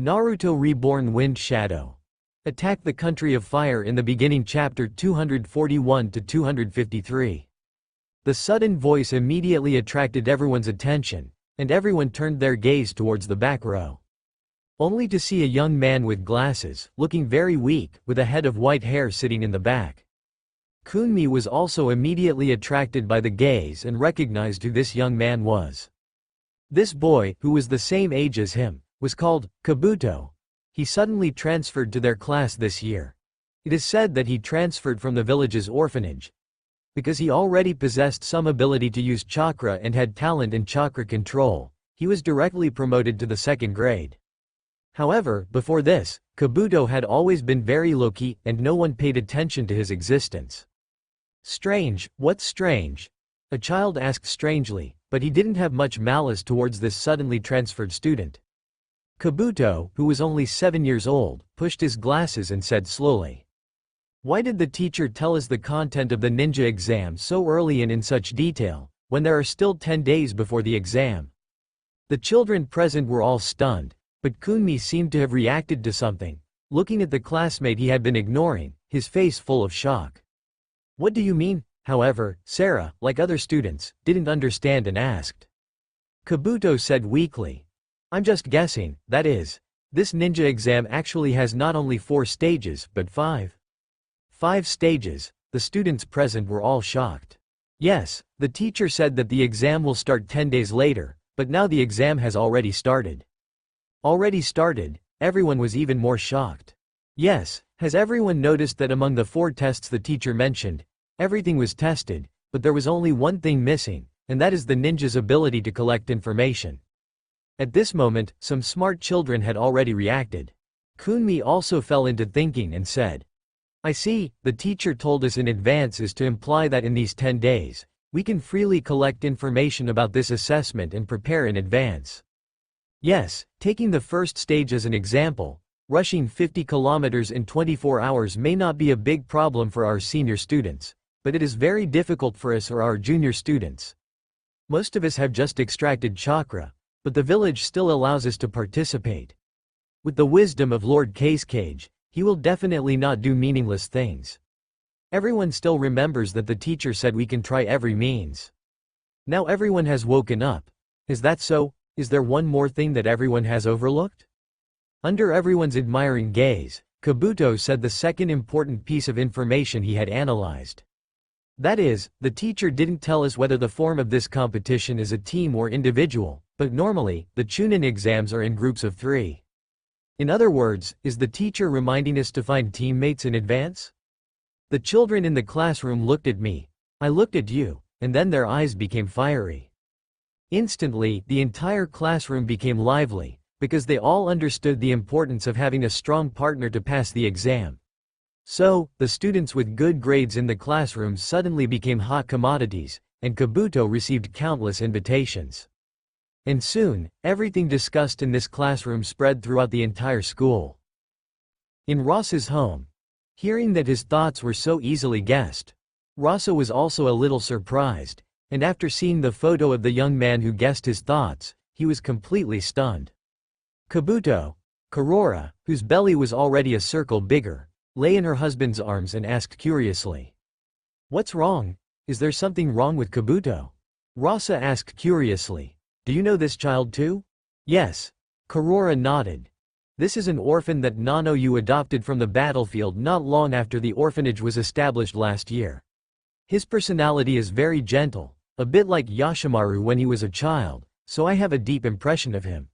Naruto Reborn Wind Shadow. Attack the Country of Fire in the beginning chapter 241 to 253. The sudden voice immediately attracted everyone's attention, and everyone turned their gaze towards the back row. Only to see a young man with glasses, looking very weak, with a head of white hair sitting in the back. Kunmi was also immediately attracted by the gaze and recognized who this young man was. This boy, who was the same age as him, was called Kabuto. He suddenly transferred to their class this year. It is said that he transferred from the village's orphanage. Because he already possessed some ability to use chakra and had talent in chakra control, he was directly promoted to the 2nd grade. However, before this, Kabuto had always been very low-key and no one paid attention to his existence. Strange, what's strange? A child asked strangely, but he didn't have much malice towards this suddenly transferred student. Kabuto, who was only 7 years old, pushed his glasses and said slowly, "Why did the teacher tell us the content of the ninja exam so early and in such detail, when there are still 10 days before the exam?" The children present were all stunned, but Kunmi seemed to have reacted to something, looking at the classmate he had been ignoring, his face full of shock. "What do you mean?" However, Sarah, like other students, didn't understand and asked. Kabuto said weakly, "I'm just guessing, that is, this ninja exam actually has not only 4 stages but 5. 5 stages." The students present were all shocked. Yes, the teacher said that the exam will start 10 days later, but now the exam has already started. Already started? Everyone was even more shocked. Yes, has everyone noticed that among the 4 tests the teacher mentioned, everything was tested, but there was only one thing missing, and that is the ninja's ability to collect information. At this moment, some smart children had already reacted. Kunmi also fell into thinking and said, "I see, the teacher told us in advance is to imply that in these 10 days, we can freely collect information about this assessment and prepare in advance." Yes, taking the first stage as an example, rushing 50 kilometers in 24 hours may not be a big problem for our senior students, but it is very difficult for us or our junior students. Most of us have just extracted chakra, but the village still allows us to participate. With the wisdom of Lord Kazekage, he will definitely not do meaningless things. Everyone still remembers that the teacher said we can try every means. Now everyone has woken up. Is that so? Is there one more thing that everyone has overlooked? Under everyone's admiring gaze, Kabuto said the second important piece of information he had analyzed. That is, the teacher didn't tell us whether the form of this competition is a team or individual, but normally, the Chunin exams are in groups of 3. In other words, is the teacher reminding us to find teammates in advance? The children in the classroom looked at me, I looked at you, and then their eyes became fiery. Instantly, the entire classroom became lively, because they all understood the importance of having a strong partner to pass the exam. So, the students with good grades in the classroom suddenly became hot commodities, and Kabuto received countless invitations. And soon, everything discussed in this classroom spread throughout the entire school. In Rasa's home, hearing that his thoughts were so easily guessed, Rasa was also a little surprised, and after seeing the photo of the young man who guessed his thoughts, he was completely stunned. Kabuto, Karora, whose belly was already a circle bigger, lay in her husband's arms and asked curiously, "What's wrong? Is there something wrong with Kabuto?" Rasa asked curiously, "Do you know this child too?" "Yes." Karora nodded. "This is an orphan that Nanoyu adopted from the battlefield not long after the orphanage was established last year. His personality is very gentle, a bit like Yoshimaru when he was a child, so I have a deep impression of him."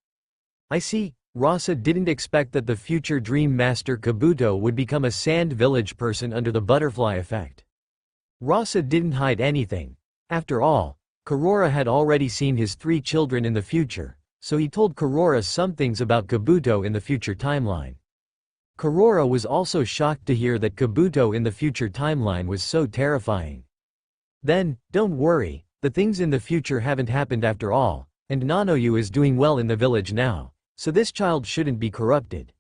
"I see." Rasa didn't expect that the future Dream Master Kabuto would become a sand village person under the butterfly effect. Rasa didn't hide anything. After all, Karora had already seen his 3 children in the future, so he told Karora some things about Kabuto in the future timeline. Karora was also shocked to hear that Kabuto in the future timeline was so terrifying. Then, don't worry, the things in the future haven't happened after all, and Nanoyu is doing well in the village now. So this child shouldn't be corrupted.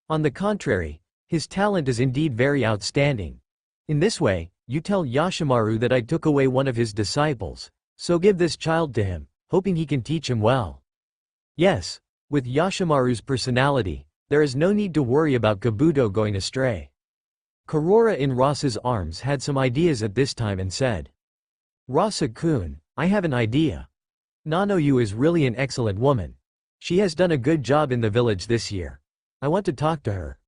On the contrary, his talent is indeed very outstanding. In this way, you tell Yoshimaru that I took away one of his disciples, so give this child to him, hoping he can teach him well. Yes, with Yoshimaru's personality, There is no need to worry about Kabuto going astray. Kurora in Rasa's arms had some ideas at this time and said. Rasa-kun, I have an idea. Nanoyu is really an excellent woman. She has done a good job in the village this year. I want to talk to her.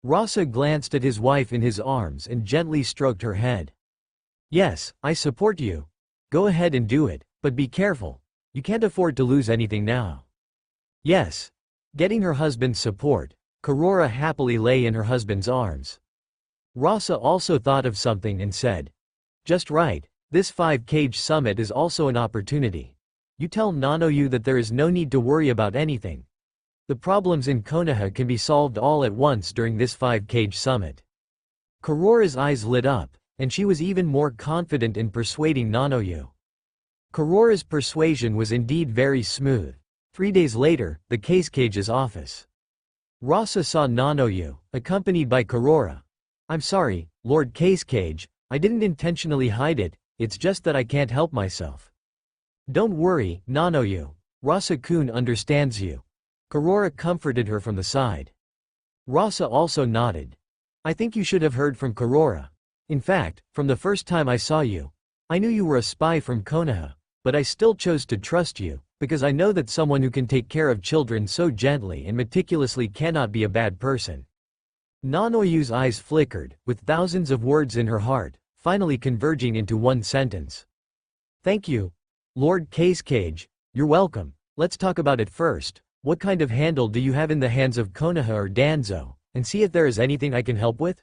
Rasa glanced at his wife in his arms and gently stroked her head. Yes, I support you. Go ahead and do it, but be careful. You can't afford to lose anything now. Yes. Getting her husband's support, Kurora happily lay in her husband's arms. Rasa also thought of something and said. Just right, this 5-cage summit is also an opportunity. You tell Nanoyu that there is no need to worry about anything. The problems in Konoha can be solved all at once during this 5-cage summit. Kurora's eyes lit up, and she was even more confident in persuading Nanoyu. Kurora's persuasion was indeed very smooth. 3 days later, the Kazecage's office. Rasa saw Nanoyu, accompanied by Kurora. I'm sorry, Lord Kazekage, I didn't intentionally hide it, it's just that I can't help myself. Don't worry, Nanoyu. Rasa-kun understands you. Kurora comforted her from the side. Rasa also nodded. I think you should have heard from Kurora. In fact, from the first time I saw you, I knew you were a spy from Konoha, but I still chose to trust you, because I know that someone who can take care of children so gently and meticulously cannot be a bad person. Nanoyu's eyes flickered, with thousands of words in her heart, finally converging into one sentence. Thank you, Lord Kazekage, you're welcome. Let's talk about it first. What kind of handle do you have in the hands of Konoha or Danzo, and see if there is anything I can help with?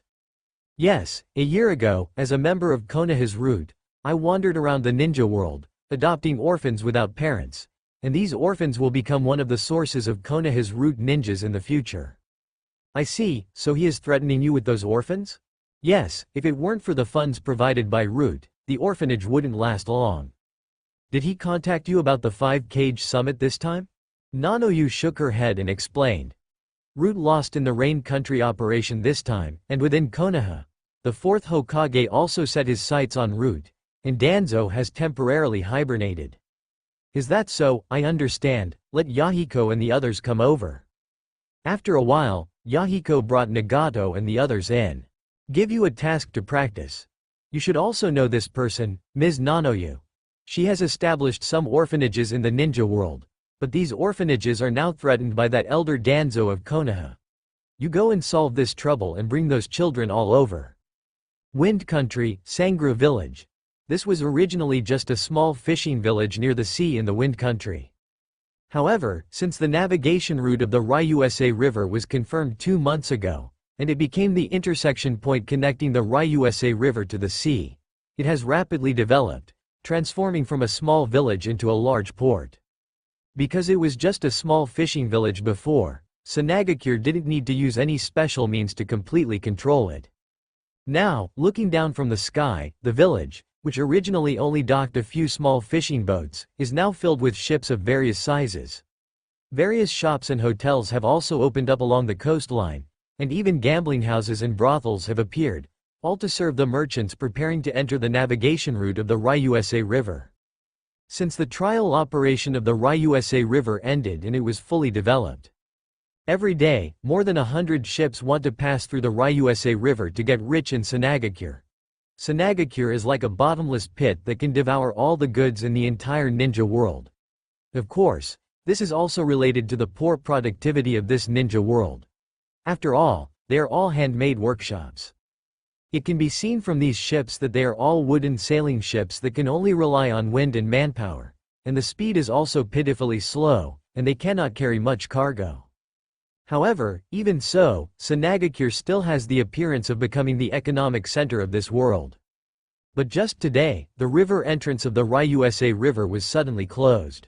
Yes, a year ago, as a member of Konoha's route, I wandered around the ninja world, adopting orphans without parents, and these orphans will become one of the sources of Konoha's root ninjas in the future. I see, so he is threatening you with those orphans? Yes, if it weren't for the funds provided by Root, the orphanage wouldn't last long. Did he contact you about the 5-cage summit this time? Nanoyu shook her head and explained. Root lost in the Rain Country operation this time, and within Konoha, the 4th Hokage also set his sights on Root, and Danzo has temporarily hibernated. Is that so? I understand. Let Yahiko and the others come over. After a while, Yahiko brought Nagato and the others in. Give you a task to practice. You should also know this person, Ms. Nanoyu. She has established some orphanages in the ninja world, but these orphanages are now threatened by that elder Danzo of Konoha. You go and solve this trouble and bring those children all over. Wind Country, Sangra Village. This was originally just a small fishing village near the sea in the Wind Country. However, since the navigation route of the Ryusa River was confirmed 2 months ago, and it became the intersection point connecting the Ryusa River to the sea, it has rapidly developed, transforming from a small village into a large port. Because it was just a small fishing village before, Sanagakure didn't need to use any special means to completely control it. Now, looking down from the sky, the village, which originally only docked a few small fishing boats, is now filled with ships of various sizes. Various shops and hotels have also opened up along the coastline, and even gambling houses and brothels have appeared, all to serve the merchants preparing to enter the navigation route of the Ryusa River. Since the trial operation of the Ryusa River ended and it was fully developed, every day, more than 100 ships want to pass through the Ryusa River to get rich in Sanagakure. Sanagakure is like a bottomless pit that can devour all the goods in the entire ninja world. Of course, this is also related to the poor productivity of this ninja world. After all, they are all handmade workshops. It can be seen from these ships that they are all wooden sailing ships that can only rely on wind and manpower, and the speed is also pitifully slow, and they cannot carry much cargo. However, even so, Sanagakure still has the appearance of becoming the economic center of this world. But just today, the river entrance of the Ryusa River was suddenly closed.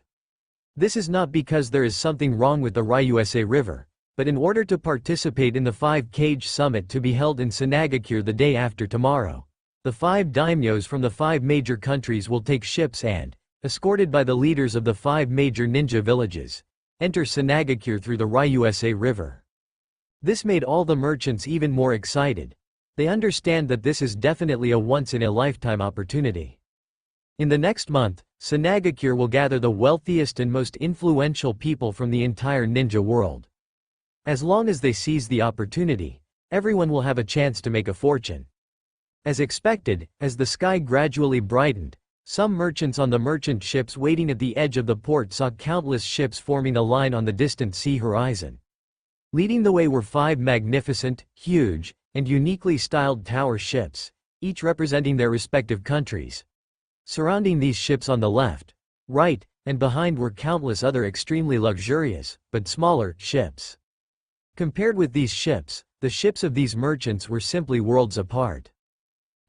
This is not because there is something wrong with the Ryusa River, but in order to participate in the 5-cage summit to be held in Sanagakure the day after tomorrow, the 5 daimyos from the 5 major countries will take ships and, escorted by the leaders of the 5 major ninja villages, enter Sanagakure through the Ryusa River. This made all the merchants even more excited. They understand that this is definitely a once-in-a-lifetime opportunity. In the next month, Sanagakure will gather the wealthiest and most influential people from the entire ninja world. As long as they seize the opportunity, everyone will have a chance to make a fortune. As expected, as the sky gradually brightened, some merchants on the merchant ships waiting at the edge of the port saw countless ships forming a line on the distant sea horizon. Leading the way were 5 magnificent, huge, and uniquely styled tower ships, each representing their respective countries. Surrounding these ships on the left, right, and behind were countless other extremely luxurious, but smaller, ships. Compared with these ships, the ships of these merchants were simply worlds apart.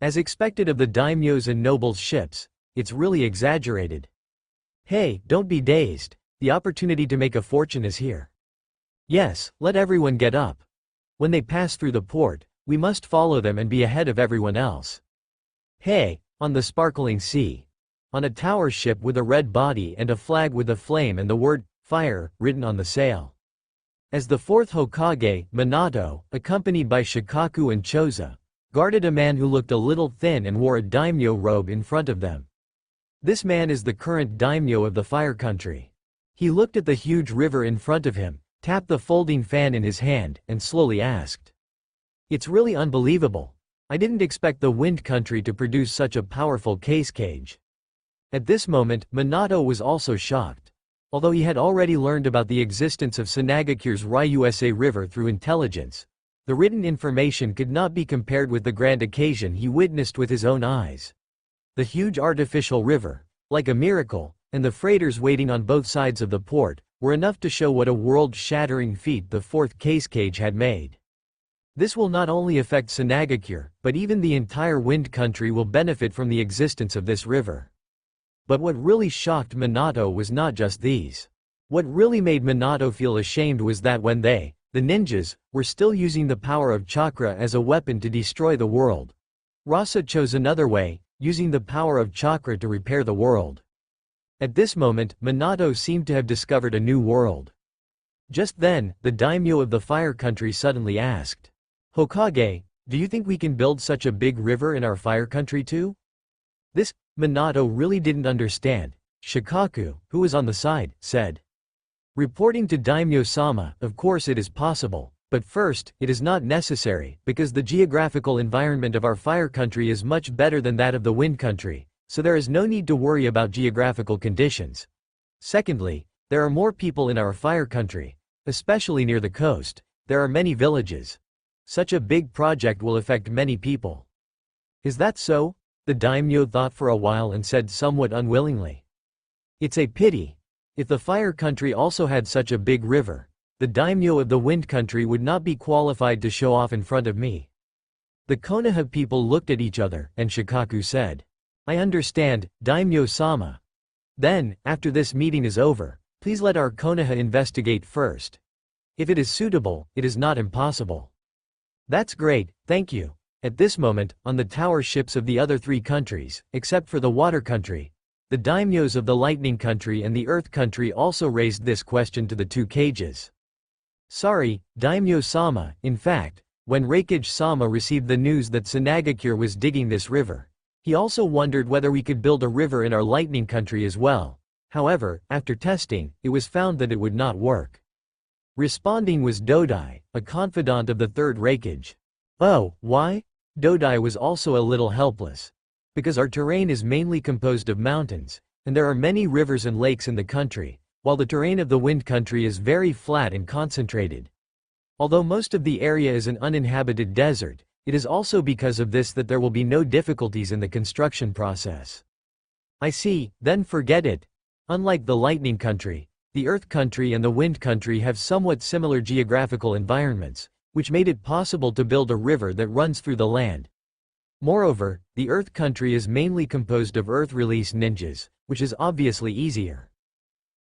As expected of the daimyos and nobles' ships, it's really exaggerated. Hey, don't be dazed, the opportunity to make a fortune is here. Yes, let everyone get up. When they pass through the port, we must follow them and be ahead of everyone else. Hey, on the sparkling sea. On a tower ship with a red body and a flag with a flame and the word, fire, written on the sail. As the 4th Hokage, Minato, accompanied by Shikaku and Choza, guarded a man who looked a little thin and wore a daimyo robe in front of them. This man is the current daimyo of the fire country. He looked at the huge river in front of him, tapped the folding fan in his hand, and slowly asked. It's really unbelievable. I didn't expect the wind country to produce such a powerful Kazekage. At this moment, Minato was also shocked. Although he had already learned about the existence of Sanagakure's Ryusa River through intelligence, the written information could not be compared with the grand occasion he witnessed with his own eyes. The huge artificial river, like a miracle, and the freighters waiting on both sides of the port, were enough to show what a world-shattering feat the 4th Kazekage had made. This will not only affect Sanagakure, but even the entire wind country will benefit from the existence of this river. But what really shocked Minato was not just these. What really made Minato feel ashamed was that when they, the ninjas, were still using the power of chakra as a weapon to destroy the world, Rasa chose another way, using the power of chakra to repair the world. At this moment, Minato seemed to have discovered a new world. Just then, the daimyo of the fire country suddenly asked, Hokage, do you think we can build such a big river in our fire country too? This, Minato really didn't understand. Shikaku, who was on the side, said. Reporting to Daimyo-sama, of course it is possible. But first, it is not necessary, because the geographical environment of our fire country is much better than that of the wind country, so there is no need to worry about geographical conditions. Secondly, there are more people in our fire country, especially near the coast. There are many villages. Such a big project will affect many people. Is that so? The daimyo thought for a while and said somewhat unwillingly. It's a pity. If the fire country also had such a big river, the daimyo of the wind country would not be qualified to show off in front of me. The Konoha people looked at each other, and Shikaku said, I understand, daimyo-sama. Then, after this meeting is over, please let our Konoha investigate first. If it is suitable, it is not impossible. That's great, thank you. At this moment, on the tower ships of the other 3 countries, except for the water country, the daimyos of the lightning country and the earth country also raised this question to the 2 cages. Sorry, daimyo-sama, in fact, when Raikage-sama received the news that Sanagakure was digging this river, he also wondered whether we could build a river in our lightning country as well. However, after testing, it was found that it would not work. Responding was Dodai, a confidant of the 3rd Raikage. Oh, why? Dodai was also a little helpless. Because our terrain is mainly composed of mountains, and there are many rivers and lakes in the country, while the terrain of the wind country is very flat and concentrated. Although most of the area is an uninhabited desert, it is also because of this that there will be no difficulties in the construction process. I see, then forget it. Unlike the lightning country, the earth country and the wind country have somewhat similar geographical environments, which made it possible to build a river that runs through the land. Moreover, the earth country is mainly composed of earth-release ninjas, which is obviously easier.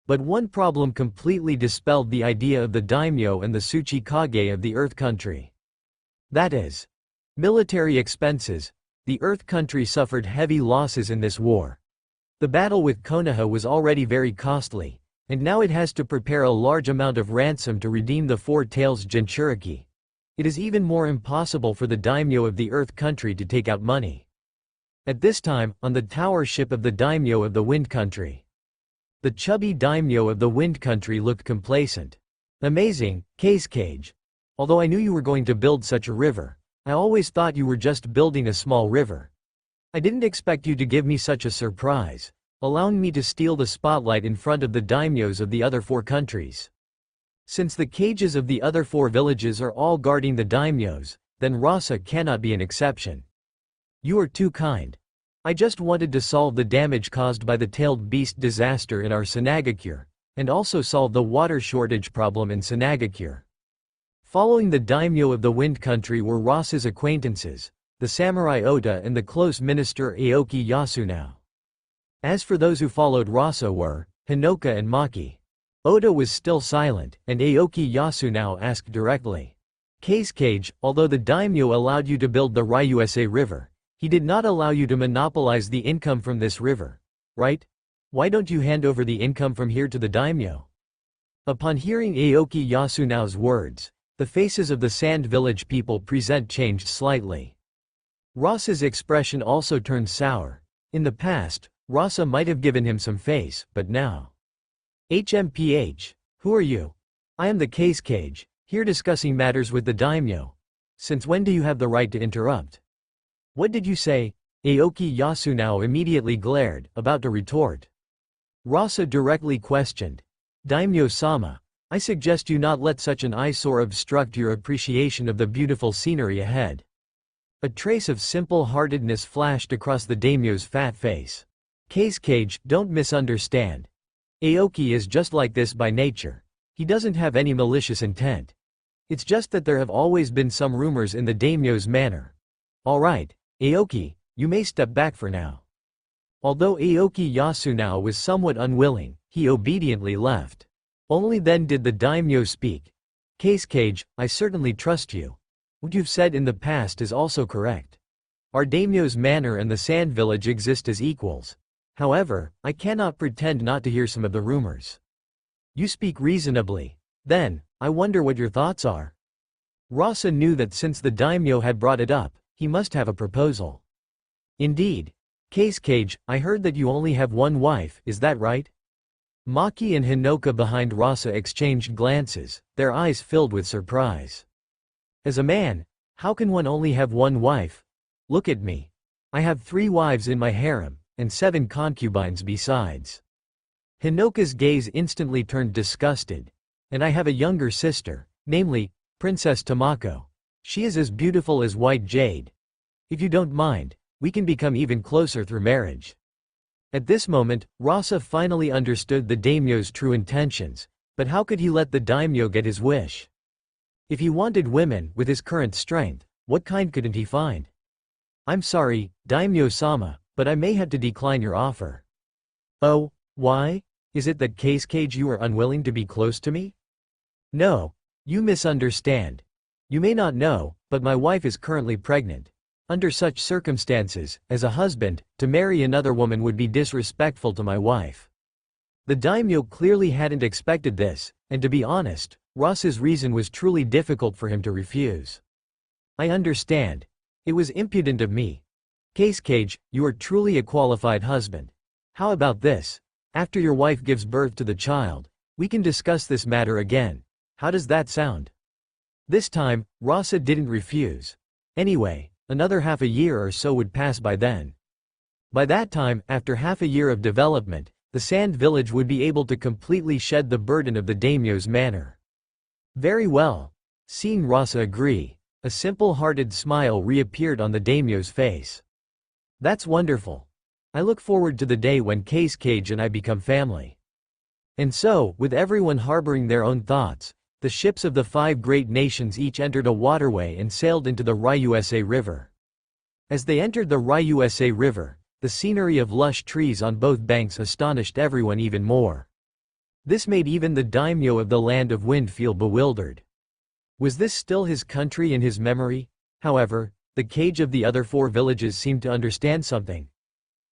But one problem completely dispelled the idea of the daimyo and the Tsuchikage of the earth country. That is, military expenses. The earth country suffered heavy losses in this war. The battle with Konoha was already very costly, and now it has to prepare a large amount of ransom to redeem the 4 tails Jinchuriki. It is even more impossible for the daimyo of the earth country to take out money. At this time, on the tower ship of the daimyo of the wind country, the chubby daimyo of the wind country looked complacent. Amazing, Kazekage. Although I knew you were going to build such a river, I always thought you were just building a small river. I didn't expect you to give me such a surprise, allowing me to steal the spotlight in front of the daimyos of the other 4 countries. Since the cages of the other 4 villages are all guarding the daimyos, then Rasa cannot be an exception. You are too kind. I just wanted to solve the damage caused by the tailed beast disaster in our Sanagakure, and also solve the water shortage problem in Sanagakure. Following the daimyo of the Wind Country were Rasa's acquaintances, the samurai Oda and the close minister Aoki Yasuno. As for those who followed Rasa were Hinoka and Maki. Oda was still silent, and Aoki Yasuno asked directly. Kazekage, although the daimyo allowed you to build the Ryusa River, he did not allow you to monopolize the income from this river, right? Why don't you hand over the income from here to the daimyo? Upon hearing Aoki Yasuno's words, the faces of the Sand Village people present changed slightly. Rasa's expression also turned sour. In the past, Rasa might have given him some face, but now. HMPH, who are you? I am the Kazekage, here discussing matters with the daimyo. Since when do you have the right to interrupt? What did you say? Aoki Yasuno immediately glared, about to retort. Rasa directly questioned. Daimyo-sama, I suggest you not let such an eyesore obstruct your appreciation of the beautiful scenery ahead. A trace of simple-heartedness flashed across the daimyo's fat face. Kazekage, don't misunderstand. Aoki is just like this by nature. He doesn't have any malicious intent. It's just that there have always been some rumors in the daimyo's manner. Alright, Aoki, you may step back for now. Although Aoki Yasuno was somewhat unwilling, he obediently left. Only then did the daimyo speak. Kazekage, I certainly trust you. What you've said in the past is also correct. Our daimyo's manor and the Sand Village exist as equals. However, I cannot pretend not to hear some of the rumors. You speak reasonably. Then, I wonder what your thoughts are. Rasa knew that since the daimyo had brought it up, he must have a proposal. Indeed. Kazekage, I heard that you only have one wife, is that right? Maki and Hinoka behind Rasa exchanged glances, their eyes filled with surprise. As a man, how can one only have one wife? Look at me. I have 3 wives in my harem, and 7 concubines besides. Hinoka's gaze instantly turned disgusted. And I have a younger sister, namely, Princess Tamako. She is as beautiful as white jade. If you don't mind, we can become even closer through marriage. At this moment, Rasa finally understood the daimyo's true intentions, but how could he let the daimyo get his wish? If he wanted women with his current strength, what kind couldn't he find? I'm sorry, daimyo-sama, but I may have to decline your offer. Oh, why? Is it that Kazekage you are unwilling to be close to me? No, you misunderstand. You may not know, but my wife is currently pregnant. Under such circumstances, as a husband, to marry another woman would be disrespectful to my wife. The daimyo clearly hadn't expected this, and to be honest, Rasa's reason was truly difficult for him to refuse. I understand. It was impudent of me. Kazekage, you are truly a qualified husband. How about this? After your wife gives birth to the child, we can discuss this matter again. How does that sound? This time, Rasa didn't refuse. Anyway, another half a year or so would pass by then. By that time, after half a year of development, the Sand Village would be able to completely shed the burden of the daimyo's manor. Very well. Seeing Rasa agree, a simple-hearted smile reappeared on the daimyo's face. That's wonderful. I look forward to the day when Kazekage and I become family. And so, with everyone harboring their own thoughts, the ships of the 5 great nations each entered a waterway and sailed into the Ryusa River. As they entered the Ryusa River, the scenery of lush trees on both banks astonished everyone even more. This made even the daimyo of the Land of Wind feel bewildered. Was this still his country in his memory? However, the cage of the other 4 villages seemed to understand something.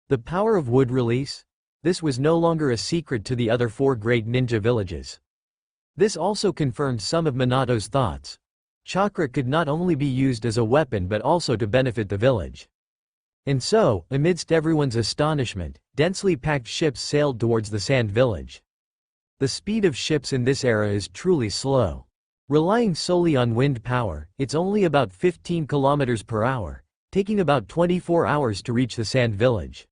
The power of wood release? This was no longer a secret to the other 4 great ninja villages. This also confirmed some of Minato's thoughts. Chakra could not only be used as a weapon but also to benefit the village. And so, amidst everyone's astonishment, densely packed ships sailed towards the Sand Village. The speed of ships in this era is truly slow. Relying solely on wind power, it's only about 15 kilometers per hour, taking about 24 hours to reach the sand village.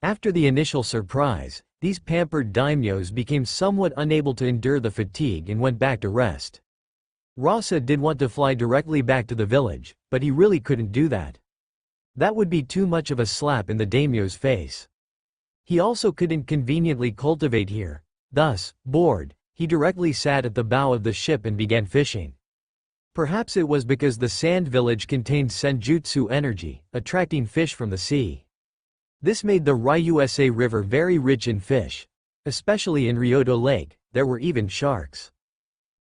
After the initial surprise, these pampered daimyos became somewhat unable to endure the fatigue and went back to rest. Rasa did want to fly directly back to the village, but he really couldn't do that. That would be too much of a slap in the daimyo's face. He also couldn't conveniently cultivate here. Thus, bored, he directly sat at the bow of the ship and began fishing. Perhaps it was because the sand village contained senjutsu energy, attracting fish from the sea. This made the Ryusa River very rich in fish. Especially in Ryoto Lake, there were even sharks.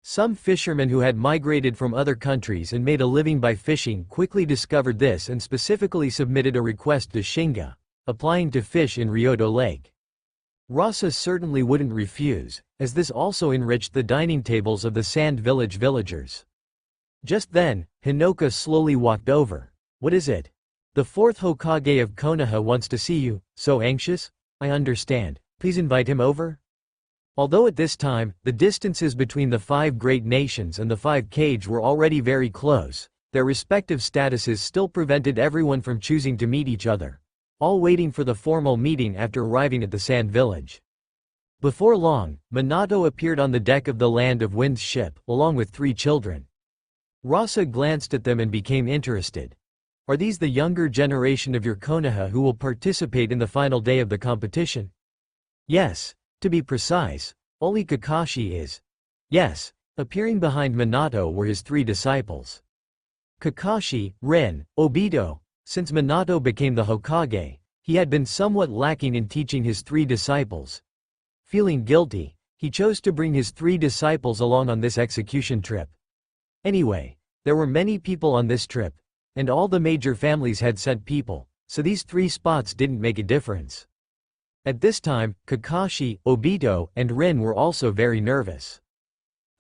Some fishermen who had migrated from other countries and made a living by fishing quickly discovered this and specifically submitted a request to Shinga, applying to fish in Ryoto Lake. Rasa certainly wouldn't refuse, as this also enriched the dining tables of the Sand Village villagers. Just then, Hinoka slowly walked over. "What is it?" "The fourth Hokage of Konoha wants to see you. So anxious?" "I understand. Please invite him over." Although at this time, the distances between the 5 great nations and the 5 Kage were already very close, their respective statuses still prevented everyone from choosing to meet each other, all waiting for the formal meeting after arriving at the Sand Village. Before long, Minato appeared on the deck of the Land of Wind's ship, along with 3 children. Rasa glanced at them and became interested. "Are these the younger generation of your Konoha who will participate in the final day of the competition?" "Yes. To be precise, only Kakashi is." "Yes." Appearing behind Minato were his 3 disciples. Kakashi, Rin, Obito. Since Minato became the Hokage, he had been somewhat lacking in teaching his 3 disciples. Feeling guilty, he chose to bring his 3 disciples along on this execution trip. Anyway, there were many people on this trip, and all the major families had sent people, so these 3 spots didn't make a difference. At this time, Kakashi, Obito, and Rin were also very nervous.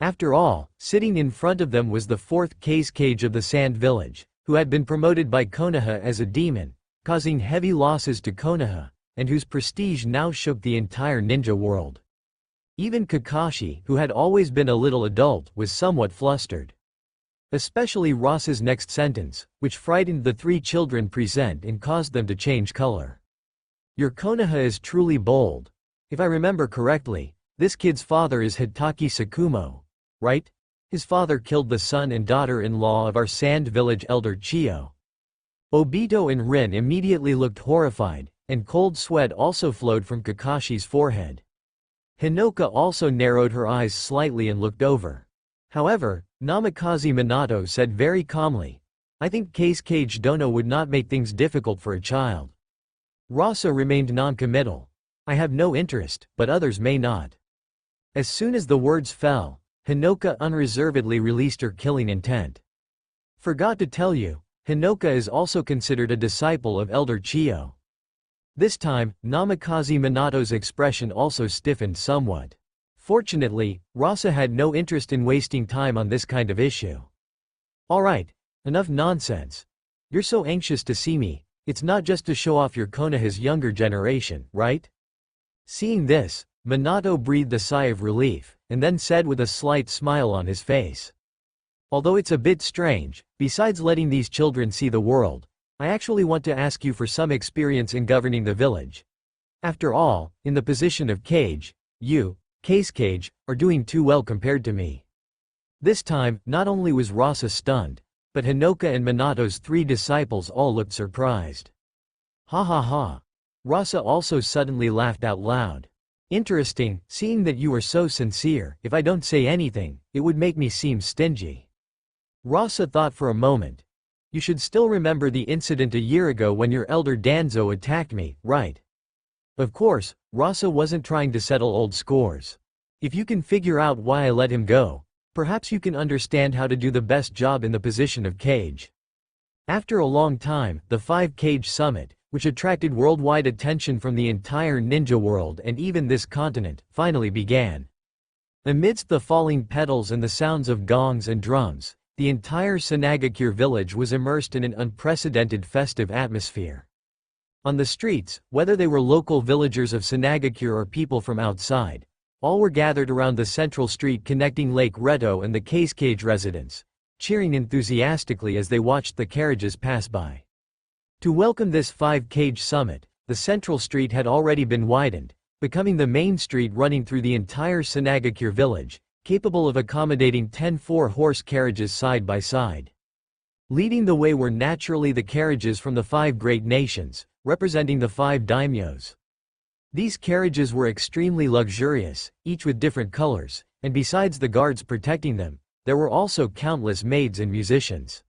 After all, sitting in front of them was the 4th Kazekage of the Sand Village, who had been promoted by Konoha as a demon, causing heavy losses to Konoha, and whose prestige now shook the entire ninja world. Even Kakashi, who had always been a little adult, was somewhat flustered. Especially Rasa's next sentence, which frightened the 3 children present and caused them to change color. "Your Konoha is truly bold. If I remember correctly, this kid's father is Hitaki Sakumo, right? His father killed the son and daughter-in-law of our Sand Village elder Chiyo." Obito and Rin immediately looked horrified, and cold sweat also flowed from Kakashi's forehead. Hinoka also narrowed her eyes slightly and looked over. However, Namikaze Minato said very calmly, "I think Kazekage Dono would not make things difficult for a child." Rasa remained non-committal. "I have no interest, but others may not." As soon as the words fell, Hinoka unreservedly released her killing intent. Forgot to tell you, Hinoka is also considered a disciple of Elder Chiyo. This time, Namikaze Minato's expression also stiffened somewhat. Fortunately, Rasa had no interest in wasting time on this kind of issue. "Alright, enough nonsense. You're so anxious to see me, it's not just to show off your Konoha's younger generation, right?" Seeing this, Minato breathed a sigh of relief, and then said with a slight smile on his face, "Although it's a bit strange, besides letting these children see the world, I actually want to ask you for some experience in governing the village. After all, in the position of Kage, you, Kazekage, are doing too well compared to me." This time, not only was Rasa stunned, but Hinoka and Minato's 3 disciples all looked surprised. "Ha ha ha." Rasa also suddenly laughed out loud. "Interesting, seeing that you are so sincere. If I don't say anything, it would make me seem stingy." Rasa thought for a moment. "You should still remember the incident a year ago when your elder Danzo attacked me, right?" Of course, Rasa wasn't trying to settle old scores. "If you can figure out why I let him go, perhaps you can understand how to do the best job in the position of Kage." After a long time, the 5 Kage Summit, which attracted worldwide attention from the entire ninja world and even this continent, finally began. Amidst the falling petals and the sounds of gongs and drums, the entire Sanagakure village was immersed in an unprecedented festive atmosphere. On the streets, whether they were local villagers of Sanagakure or people from outside, All were gathered around the central street connecting Lake Reto and the Kazekage residence, cheering enthusiastically as they watched the carriages pass by. To welcome this 5-cage summit, the central street had already been widened, becoming the main street running through the entire Sanagakure village, capable of accommodating 10 4-horse carriages side by side. Leading the way were naturally the carriages from the 5 great nations, representing the 5 daimyos. These carriages were extremely luxurious, each with different colors, and besides the guards protecting them, there were also countless maids and musicians.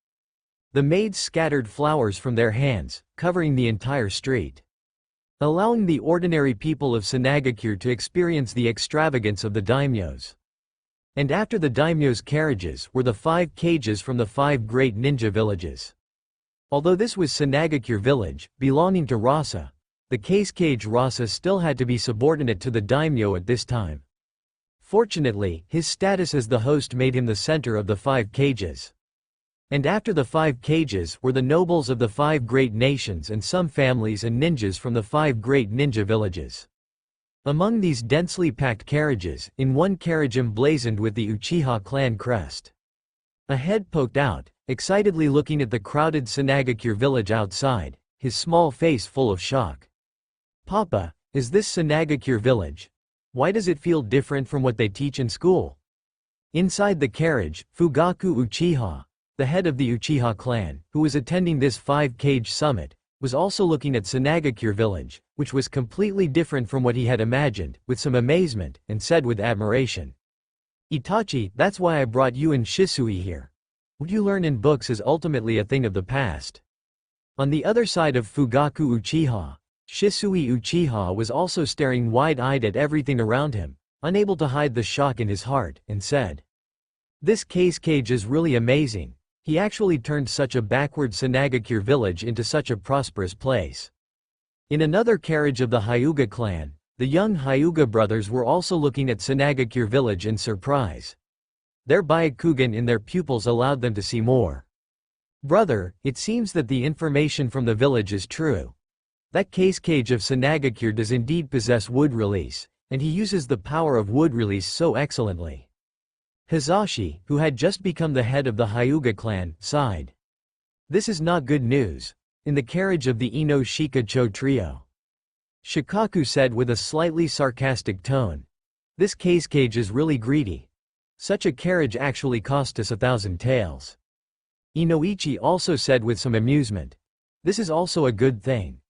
The maids scattered flowers from their hands, covering the entire street, allowing the ordinary people of Sanagakure to experience the extravagance of the daimyos. And after the daimyos' carriages were the 5 cages from the 5 great ninja villages. Although this was Sanagakure village, belonging to Rasa, the Kazekage Rasa still had to be subordinate to the daimyo at this time. Fortunately, his status as the host made him the center of the 5 cages. And after the 5 cages were the nobles of the 5 great nations and some families and ninjas from the 5 great ninja villages. Among these densely packed carriages, in one carriage emblazoned with the Uchiha clan crest. A head poked out, excitedly looking at the crowded Sanagakure village outside, his small face full of shock. "Papa, is this Sanagakure village? Why does it feel different from what they teach in school?" Inside the carriage, Fugaku Uchiha, the head of the Uchiha clan, who was attending this 5-cage summit, was also looking at Sanagakure village, which was completely different from what he had imagined, with some amazement, and said with admiration, "Itachi, that's why I brought you and Shisui here. What you learn in books is ultimately a thing of the past." On the other side of Fugaku Uchiha, Shisui Uchiha was also staring wide-eyed at everything around him, unable to hide the shock in his heart, and said, "This Kazekage is really amazing. He actually turned such a backward Sanagakure village into such a prosperous place." In another carriage of the Hyuga clan, the young Hyuga brothers were also looking at Sanagakure village in surprise. Their Byakugan in their pupils allowed them to see more. "Brother, it seems that the information from the village is true. That Kazekage of Sanagakure does indeed possess wood release, and he uses the power of wood release so excellently." Hisashi, who had just become the head of the Hyuga clan, sighed. "This is not good news." In the carriage of the Ino Shikacho trio, Shikaku said with a slightly sarcastic tone, "This Kazekage is really greedy. Such a carriage actually cost us 1,000 taels." Inoichi also said with some amusement, "This is also a good thing.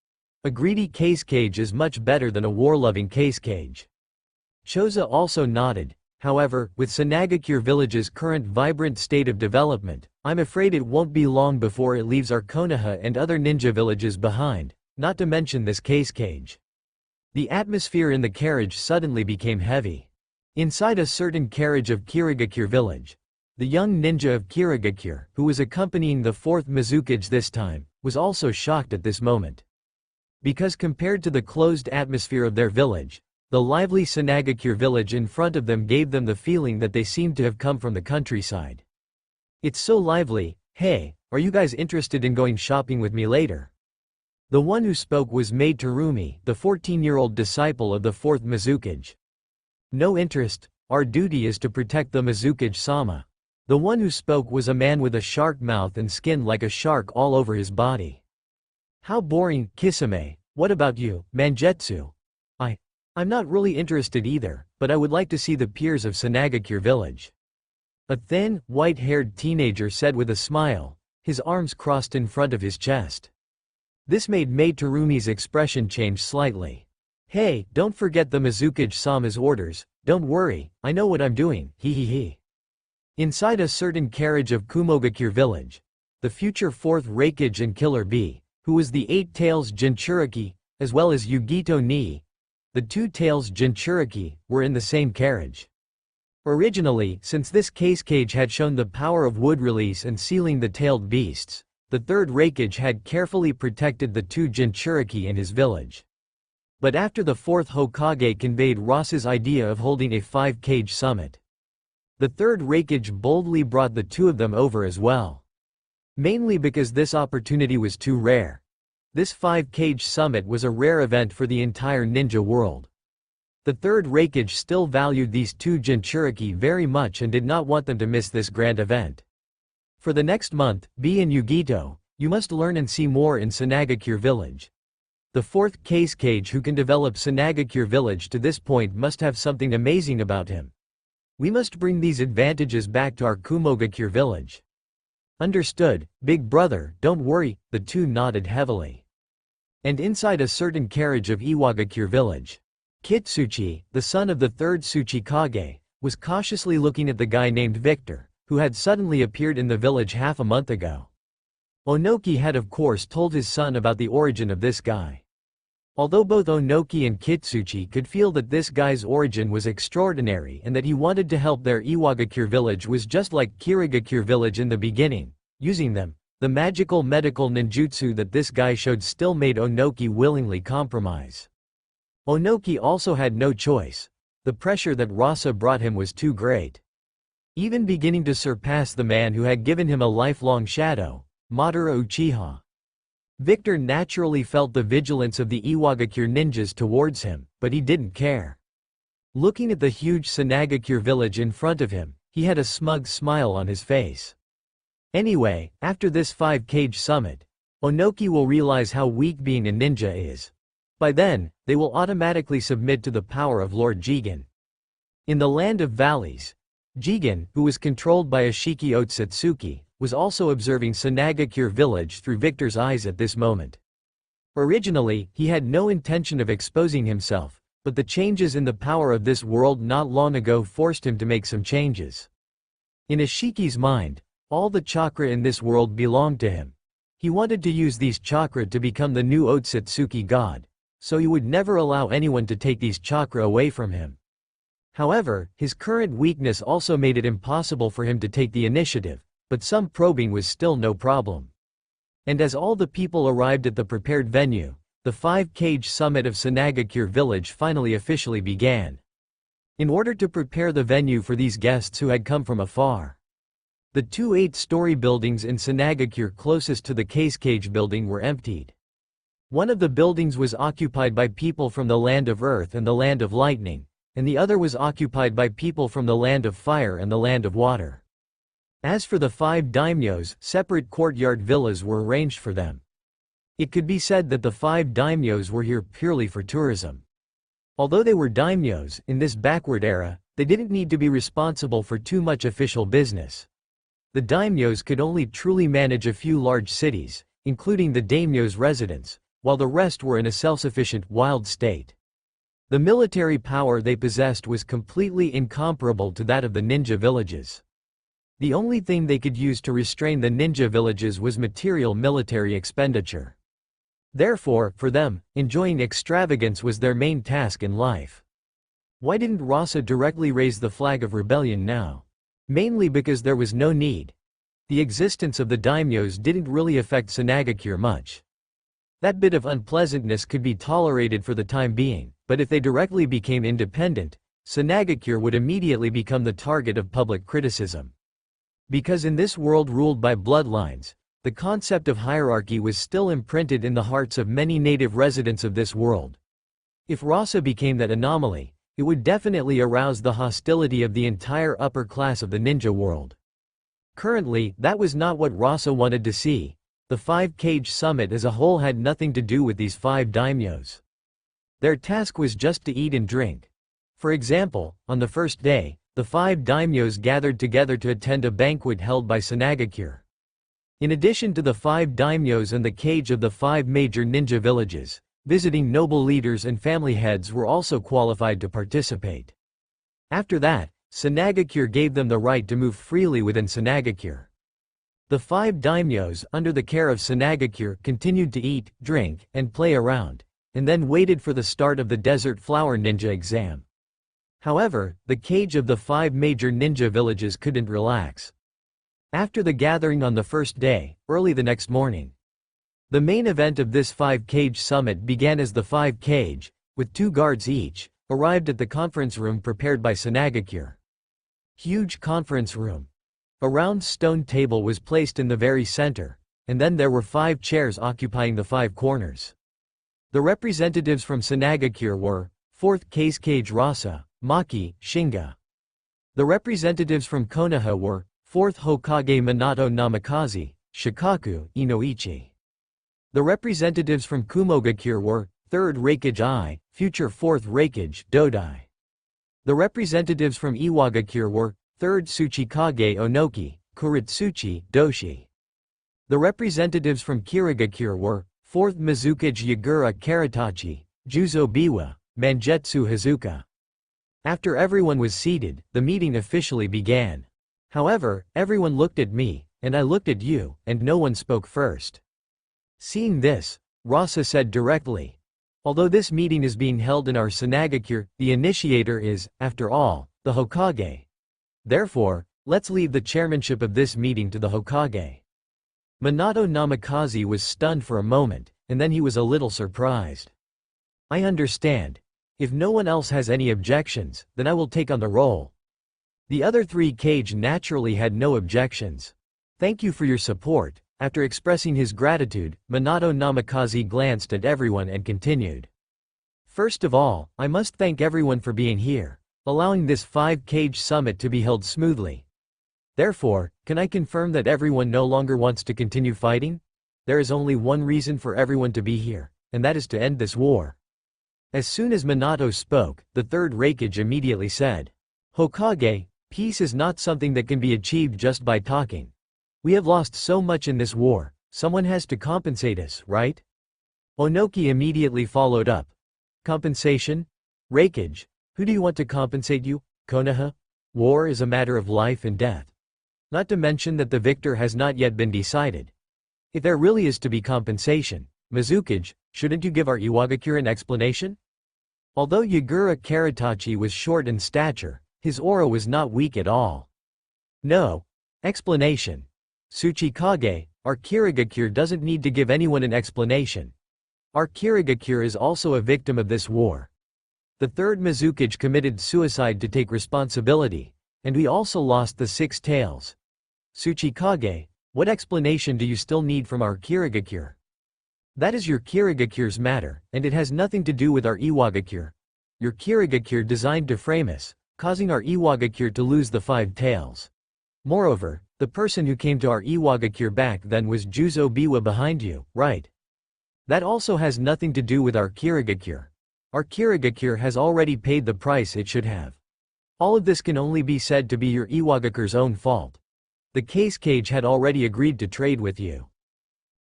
A greedy Kazekage is much better than a war-loving Kazekage." Choza also nodded. "However, with Sanagakure village's current vibrant state of development, I'm afraid it won't be long before it leaves our Konoha and other ninja villages behind, not to mention this Kazekage." The atmosphere in the carriage suddenly became heavy. Inside a certain carriage of Kirigakure village, the young ninja of Kirigakure, who was accompanying the 4th Mizukage this time, was also shocked at this moment. Because compared to the closed atmosphere of their village, the lively Sanagakure village in front of them gave them the feeling that they seemed to have come from the countryside. "It's so lively. Hey, are you guys interested in going shopping with me later?" The one who spoke was Maid Terumi, the 14-year-old disciple of the 4th Mizukage. "No interest. Our duty is to protect the Mizukage-sama." The one who spoke was a man with a shark mouth and skin like a shark all over his body. "How boring, Kisame. What about you, Mangetsu?" I'm not really interested either, but I would like to see the piers of Sanagakure village." A thin, white-haired teenager said with a smile, his arms crossed in front of his chest. This made Maid Terumi's expression change slightly. "Hey, don't forget the Mizukage-sama's orders. Don't worry, I know what I'm doing, he. Inside a certain carriage of Kumogakure village, the future 4th Raikage and Killer Bee, who was the 8 Tails Jinchuriki, as well as Yugito Ni, the 2 Tails Jinchuriki, were in the same carriage. Originally, since this Kazekage had shown the power of wood release and sealing the tailed beasts, the 3rd Raikage had carefully protected the 2 Jinchuriki in his village. But after the 4th Hokage conveyed Rasa's idea of holding a 5-cage summit, the 3rd Raikage boldly brought the 2 of them over as well. Mainly because this opportunity was too rare. This 5-cage summit was a rare event for the entire ninja world. The third Raikage still valued these two Jinchuriki very much and did not want them to miss this grand event. For the next month, be in Yugito, you must learn and see more in Sanagakure village. The fourth Kazekage who can develop Sanagakure village to this point must have something amazing about him. We must bring these advantages back to our Kumogakure village. Understood, big brother, don't worry, the two nodded heavily. And inside a certain carriage of Iwagakure village, Kitsuchi, the son of the third Tsuchikage, was cautiously looking at the guy named Victor, who had suddenly appeared in the village half a month ago. Onoki had of course told his son about the origin of this guy. Although both Onoki and Kitsuchi could feel that this guy's origin was extraordinary and that he wanted to help their Iwagakure village was just like Kirigakure village in the beginning, using them, the magical medical ninjutsu that this guy showed still made Onoki willingly compromise. Onoki also had no choice. The pressure that Rasa brought him was too great. Even beginning to surpass the man who had given him a lifelong shadow, Madara Uchiha. Victor naturally felt the vigilance of the Iwagakure ninjas towards him, but he didn't care. Looking at the huge Sanagakure village in front of him, he had a smug smile on his face. Anyway, after this 5-Kage summit, Onoki will realize how weak being a ninja is. By then, they will automatically submit to the power of Lord Jigen. In the land of valleys, Jigen, who was controlled by Ashiki Otsutsuki, was also observing Sanagakure village through Victor's eyes at this moment. Originally, he had no intention of exposing himself, but the changes in the power of this world not long ago forced him to make some changes. In Ashiki's mind, all the chakra in this world belonged to him. He wanted to use these chakra to become the new Otsutsuki god, so he would never allow anyone to take these chakra away from him. However, his current weakness also made it impossible for him to take the initiative, but some probing was still no problem. And as all the people arrived at the prepared venue, the 5-Kage summit of Sanagakure village finally officially began. In order to prepare the venue for these guests who had come from afar, the two 8-story buildings in Sanagakure closest to the Kazekage building were emptied. One of the buildings was occupied by people from the land of earth and the land of lightning, and the other was occupied by people from the land of fire and the land of water. As for the 5 daimyos, separate courtyard villas were arranged for them. It could be said that the 5 daimyos were here purely for tourism. Although they were daimyos, in this backward era, they didn't need to be responsible for too much official business. The daimyos could only truly manage a few large cities, including the daimyo's residence, while the rest were in a self-sufficient, wild state. The military power they possessed was completely incomparable to that of the ninja villages. The only thing they could use to restrain the ninja villages was material military expenditure. Therefore, for them, enjoying extravagance was their main task in life. Why didn't Rasa directly raise the flag of rebellion now? Mainly because there was no need. The existence of the daimyos didn't really affect Sanagakure much. That bit of unpleasantness could be tolerated for the time being, but if they directly became independent, Sanagakure would immediately become the target of public criticism. Because in this world ruled by bloodlines, the concept of hierarchy was still imprinted in the hearts of many native residents of this world. If Rasa became that anomaly, it would definitely arouse the hostility of the entire upper class of the ninja world. Currently, that was not what Rasa wanted to see. The 5-Kage summit as a whole had nothing to do with these 5 daimyos. Their task was just to eat and drink. For example, on the first day, the 5 daimyos gathered together to attend a banquet held by Sanagakure. In addition to the 5 daimyos and the kage of the 5 major ninja villages, visiting noble leaders and family heads were also qualified to participate. After that, Sanagakure gave them the right to move freely within Sanagakure. The 5 daimyos, under the care of Sanagakure, continued to eat, drink, and play around, and then waited for the start of the Desert Flower Ninja exam. However, the kage of the 5 major ninja villages couldn't relax. After the gathering on the first day, early the next morning, the main event of this 5-Kage summit began as the 5-Kage, with 2 guards each, arrived at the conference room prepared by Sanagakure. Huge conference room. A round stone table was placed in the very center, and then there were 5 chairs occupying the 5 corners. The representatives from Sanagakure were 4th Kazekage Rasa, Maki, Shinga. The representatives from Konoha were 4th Hokage Minato Namikaze, Shikaku, Inoichi. The representatives from Kumogakure were 3rd Reikage I, future 4th Reikage, Dodai. The representatives from Iwagakure were 3rd Tsuchikage Onoki, Kuritsuchi, Doshi. The representatives from Kirigakure were 4th Mizukage Yagura Karatachi, Juzo Biwa, Mangetsu Hazuka. After everyone was seated, the meeting officially began. However, everyone looked at me, and I looked at you, and no one spoke first. Seeing this, Rasa said directly, "Although this meeting is being held in our Sunagakure, the initiator is, after all, the Hokage. Therefore, let's leave the chairmanship of this meeting to the Hokage." Minato Namikaze was stunned for a moment, and then he was a little surprised. "I understand. If no one else has any objections, then I will take on the role." The other 3 Kage naturally had no objections. "Thank you for your support." After expressing his gratitude, Minato Namikaze glanced at everyone and continued. "First of all, I must thank everyone for being here, allowing this 5 Kage summit to be held smoothly. Therefore, can I confirm that everyone no longer wants to continue fighting? There is only one reason for everyone to be here, and that is to end this war." As soon as Minato spoke, the 3rd Reikage immediately said, "Hokage, peace is not something that can be achieved just by talking. We have lost so much in this war, someone has to compensate us, right?" Onoki immediately followed up. "Compensation? Reikage, who do you want to compensate you, Konoha? War is a matter of life and death. Not to mention that the victor has not yet been decided. If there really is to be compensation, Mizukage, shouldn't you give our Iwagakure an explanation?" Although Yagura Karatachi was short in stature, his aura was not weak at all. "No. Explanation. Tsuchikage, our Kirigakure doesn't need to give anyone an explanation. Our Kirigakure is also a victim of this war. The 3rd Mizukage committed suicide to take responsibility, and we also lost the 6 tails. Tsuchikage, what explanation do you still need from our Kirigakure? That is your Kirigakure's matter, and it has nothing to do with our Iwagakure. Your Kirigakure designed to frame us, causing our Iwagakure to lose the 5 tails. Moreover, the person who came to our Iwagakure back then was Juzo Biwa behind you, right? That also has nothing to do with our Kirigakure. Our Kirigakure has already paid the price it should have. All of this can only be said to be your Iwagakure's own fault. The Kazekage had already agreed to trade with you."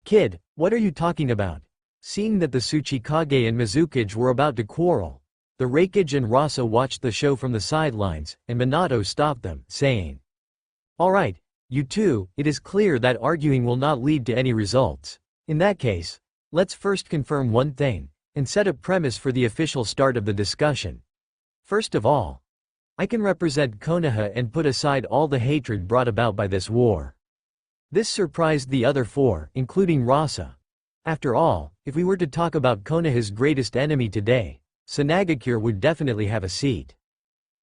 "Kid, what are you talking about?" Seeing that the Tsuchikage and Mizukage were about to quarrel, the Reikage and Rasa watched the show from the sidelines, and Minato stopped them, saying, "Alright, you two, it is clear that arguing will not lead to any results. In that case, let's first confirm one thing, and set a premise for the official start of the discussion. First of all, I can represent Konoha and put aside all the hatred brought about by this war." This surprised the other 4, including Rasa. After all, if we were to talk about Konoha's greatest enemy today, Sunagakure would definitely have a seat.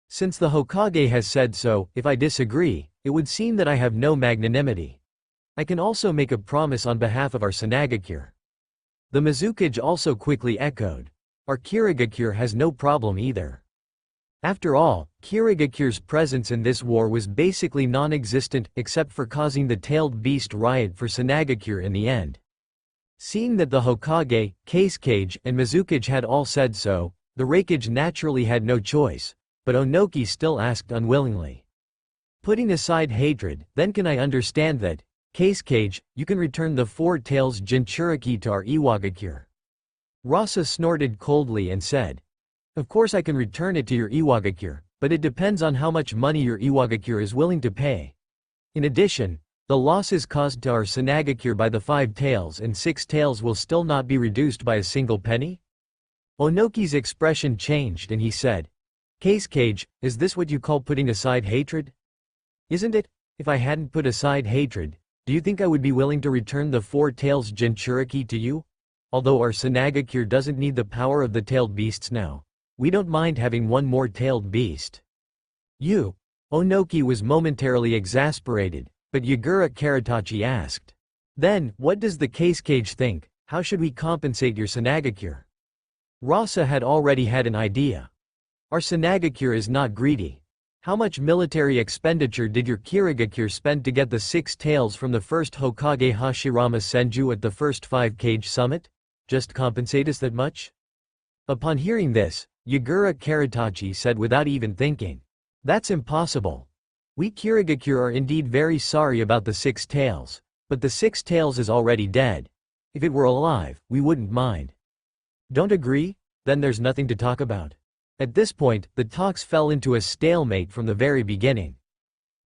Since the Hokage has said so, if I disagree, it would seem that I have no magnanimity. I can also make a promise on behalf of our Sunagakure. The Mizukage also quickly echoed. Our Kirigakure has no problem either. After all, Kirigakure's presence in this war was basically non-existent except for causing the tailed beast riot for Sunagakure in the end. Seeing that the Hokage, Kazekage, and Mizukage had all said so, the Reikage naturally had no choice, but Onoki still asked unwillingly. "Putting aside hatred, then can I understand that, Kazekage, you can return the 4 tails Jinchuriki to our Iwagakure?" Rasa snorted coldly and said, "Of course I can return it to your Iwagakure, but it depends on how much money your Iwagakure is willing to pay. In addition, the losses caused to our Sunagakure by the 5 tails and 6 tails will still not be reduced by a single penny?" Onoki's expression changed and he said, "Kazekage, is this what you call putting aside hatred? Isn't it? If I hadn't put aside hatred, do you think I would be willing to return the 4 tails Jinchuriki to you? Although our Sunagakure doesn't need the power of the tailed beasts now, we don't mind having one more tailed beast." "You?" Onoki was momentarily exasperated, but Yagura Karatachi asked, "Then, what does the Kazekage think? How should we compensate your Sunagakure?" Rasa had already had an idea. Our Sanagakure is not greedy. How much military expenditure did your Kirigakure spend to get the 6 tails from the first Hokage Hashirama Senju at the first 5-Kage summit? Just compensate us that much? Upon hearing this, Yagura Karitachi said without even thinking. That's impossible. We Kirigakure are indeed very sorry about the 6 tails, but the 6 tails is already dead. If it were alive, we wouldn't mind. Don't agree? Then there's nothing to talk about. At this point, the talks fell into a stalemate from the very beginning.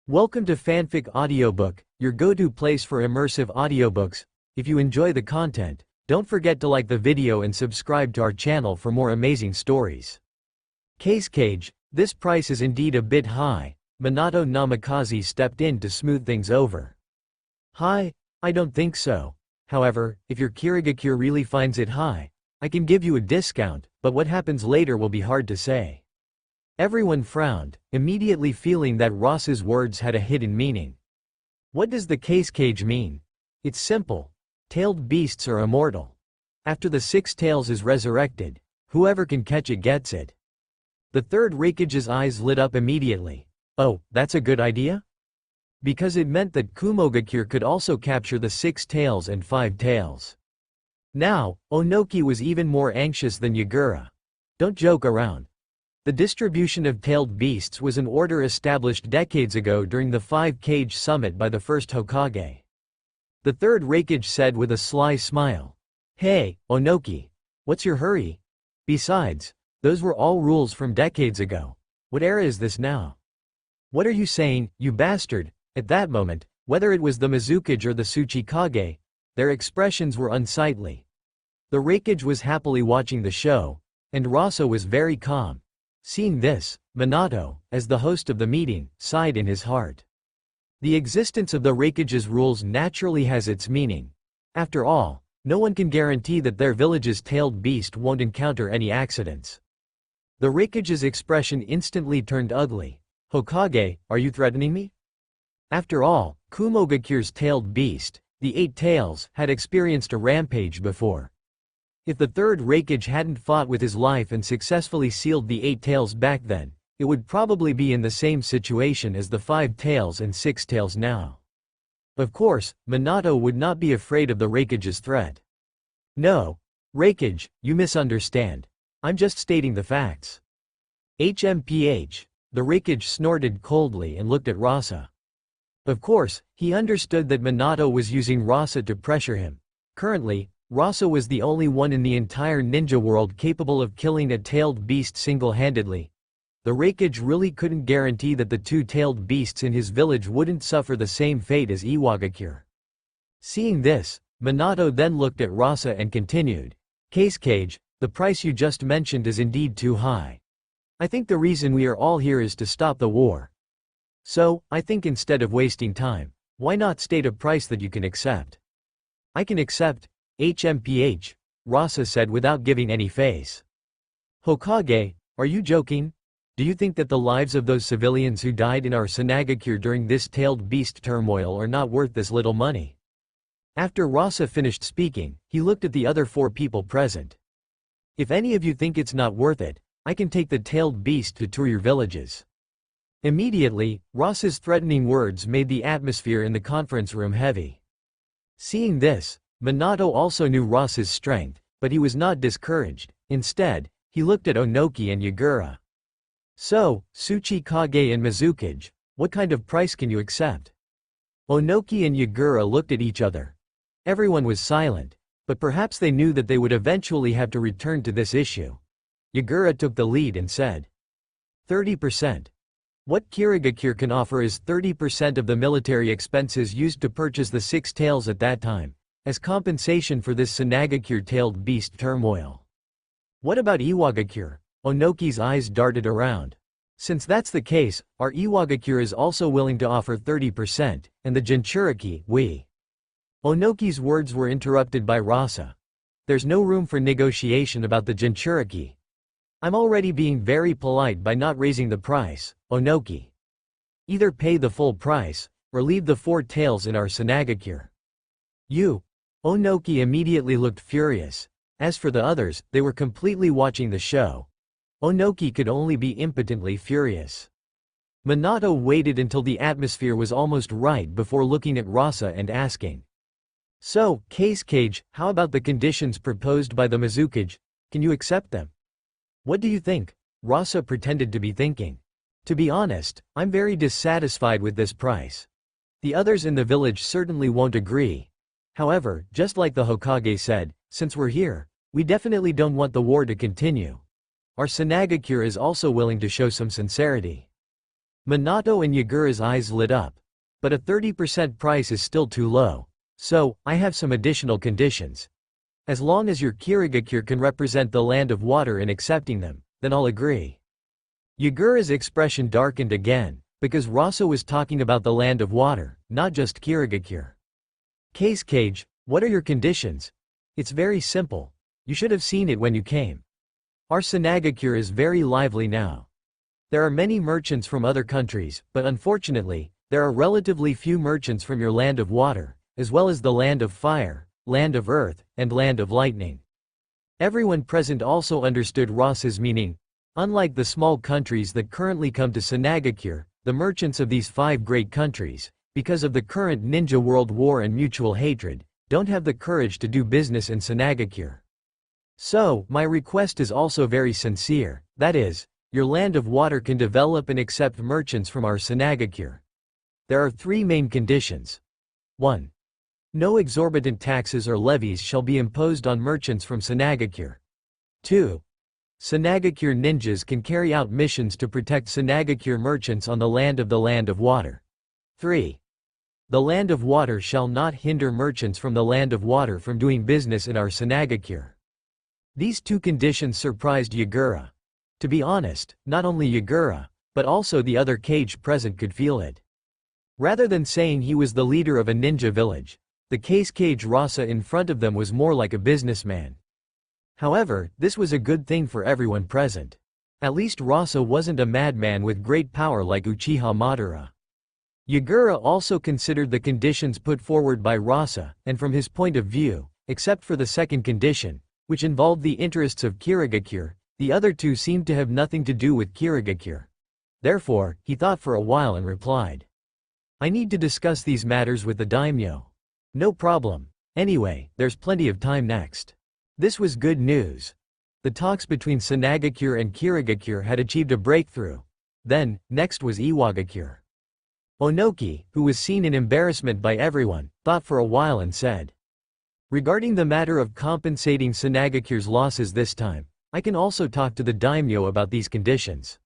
Welcome to Fanfic Audiobook, your go-to place for immersive audiobooks. If you enjoy the content, don't forget to like the video and subscribe to our channel for more amazing stories. Kazekage, this price is indeed a bit high. Minato Namikaze stepped in to smooth things over. Hi, I don't think so. However, if your Kirigakure really finds it high, I can give you a discount, but what happens later will be hard to say. Everyone frowned, immediately feeling that Rasa's words had a hidden meaning. What does the Kazekage mean? It's simple. Tailed beasts are immortal. After the 6 tails is resurrected, whoever can catch it gets it. The third Raikage's eyes lit up immediately. Oh, that's a good idea? Because it meant that Kumogakure could also capture the 6 tails and 5 tails. Now, Onoki was even more anxious than Yagura. Don't joke around. The distribution of tailed beasts was an order established decades ago during the 5-Kage summit by the first Hokage. The third Raikage said with a sly smile. Hey, Onoki. What's your hurry? Besides, those were all rules from decades ago. What era is this now? What are you saying, you bastard? At that moment, whether it was the Mizukage or the Tsuchikage, their expressions were unsightly. The Raikage was happily watching the show, and Rasa was very calm. Seeing this, Minato, as the host of the meeting, sighed in his heart. The existence of the Raikage's rules naturally has its meaning. After all, no one can guarantee that their village's tailed beast won't encounter any accidents. The Raikage's expression instantly turned ugly. Hokage, are you threatening me? After all, Kumogakure's tailed beast, the 8 tails, had experienced a rampage before. If the third Raikage hadn't fought with his life and successfully sealed the 8 tails back then, it would probably be in the same situation as the 5 tails and 6 tails now. Of course, Minato would not be afraid of the Raikage's threat. No, Raikage, you misunderstand. I'm just stating the facts. HMPH. The Raikage snorted coldly and looked at Rasa. Of course, he understood that Minato was using Rasa to pressure him. Currently, Rasa was the only one in the entire ninja world capable of killing a tailed beast single-handedly. The Raikage really couldn't guarantee that the 2 tailed beasts in his village wouldn't suffer the same fate as Iwagakure. Seeing this, Minato then looked at Rasa and continued. Kazekage, the price you just mentioned is indeed too high. I think the reason we are all here is to stop the war. So, I think instead of wasting time, why not state a price that you can accept? I can accept, HMPH, Rasa said without giving any face. Hokage, are you joking? Do you think that the lives of those civilians who died in our Sanagakure during this tailed beast turmoil are not worth this little money? After Rasa finished speaking, he looked at the other 4 people present. If any of you think it's not worth it, I can take the tailed beast to tour your villages. Immediately, Rasa's threatening words made the atmosphere in the conference room heavy. Seeing this, Minato also knew Rasa's strength, but he was not discouraged. Instead, he looked at Onoki and Yagura. So, Tsuchikage and Mizukage, what kind of price can you accept? Onoki and Yagura looked at each other. Everyone was silent, but perhaps they knew that they would eventually have to return to this issue. Yagura took the lead and said, 30%. What Kirigakure can offer is 30% of the military expenses used to purchase the 6 tails at that time, as compensation for this Sanagakure tailed beast turmoil. What about Iwagakure? Onoki's eyes darted around. Since that's the case, our Iwagakure is also willing to offer 30%, and the Jinchuriki, we. Onoki's words were interrupted by Rasa. There's no room for negotiation about the Jinchuriki. I'm already being very polite by not raising the price, Onoki. Either pay the full price, or leave the 4 tails in our Sanagakure. You. Onoki immediately looked furious. As for the others, they were completely watching the show. Onoki could only be impotently furious. Minato waited until the atmosphere was almost right before looking at Rasa and asking. So, Kazekage, how about the conditions proposed by the Mizukage? Can you accept them? What do you think? Rasa pretended to be thinking. To be honest, I'm very dissatisfied with this price. The others in the village certainly won't agree. However, just like the Hokage said, since we're here, we definitely don't want the war to continue. Our Sanagakure is also willing to show some sincerity. Minato and Yagura's eyes lit up. But a 30% price is still too low. So, I have some additional conditions. As long as your Kirigakure can represent the land of water in accepting them, then I'll agree. Yagura's expression darkened again, because Rasa was talking about the land of water, not just Kirigakure. Kazekage, what are your conditions? It's very simple. You should have seen it when you came. Our Sanagakure is very lively now. There are many merchants from other countries, but unfortunately, there are relatively few merchants from your land of water, as well as the land of fire, land of earth, and land of lightning. Everyone present also understood Rasa's meaning. Unlike the small countries that currently come to Sanagakure, the merchants of these 5 great countries, because of the current ninja world war and mutual hatred, don't have the courage to do business in Sanagakure. So, my request is also very sincere, that is, your land of water can develop and accept merchants from our Sanagakure. There are 3 main conditions. 1. No exorbitant taxes or levies shall be imposed on merchants from Sanagakure. 2. Sanagakure ninjas can carry out missions to protect Sanagakure merchants on the land of water. 3. The land of water shall not hinder merchants from the land of water from doing business in our Sanagakure. These 2 conditions surprised Yagura. To be honest, not only Yagura, but also the other Kage present could feel it. Rather than saying he was the leader of a ninja village, the Kazekage Rasa in front of them was more like a businessman. However, this was a good thing for everyone present. At least Rasa wasn't a madman with great power like Uchiha Madara. Yagura also considered the conditions put forward by Rasa, and from his point of view, except for the second condition, which involved the interests of Kirigakure, the other 2 seemed to have nothing to do with Kirigakure. Therefore, he thought for a while and replied. I need to discuss these matters with the daimyo. No problem. Anyway, there's plenty of time next. This was good news. The talks between Sanagakure and Kirigakure had achieved a breakthrough. Then, next was Iwagakure. Onoki, who was seen in embarrassment by everyone, thought for a while and said. Regarding the matter of compensating Sanagakure's losses this time, I can also talk to the daimyo about these conditions.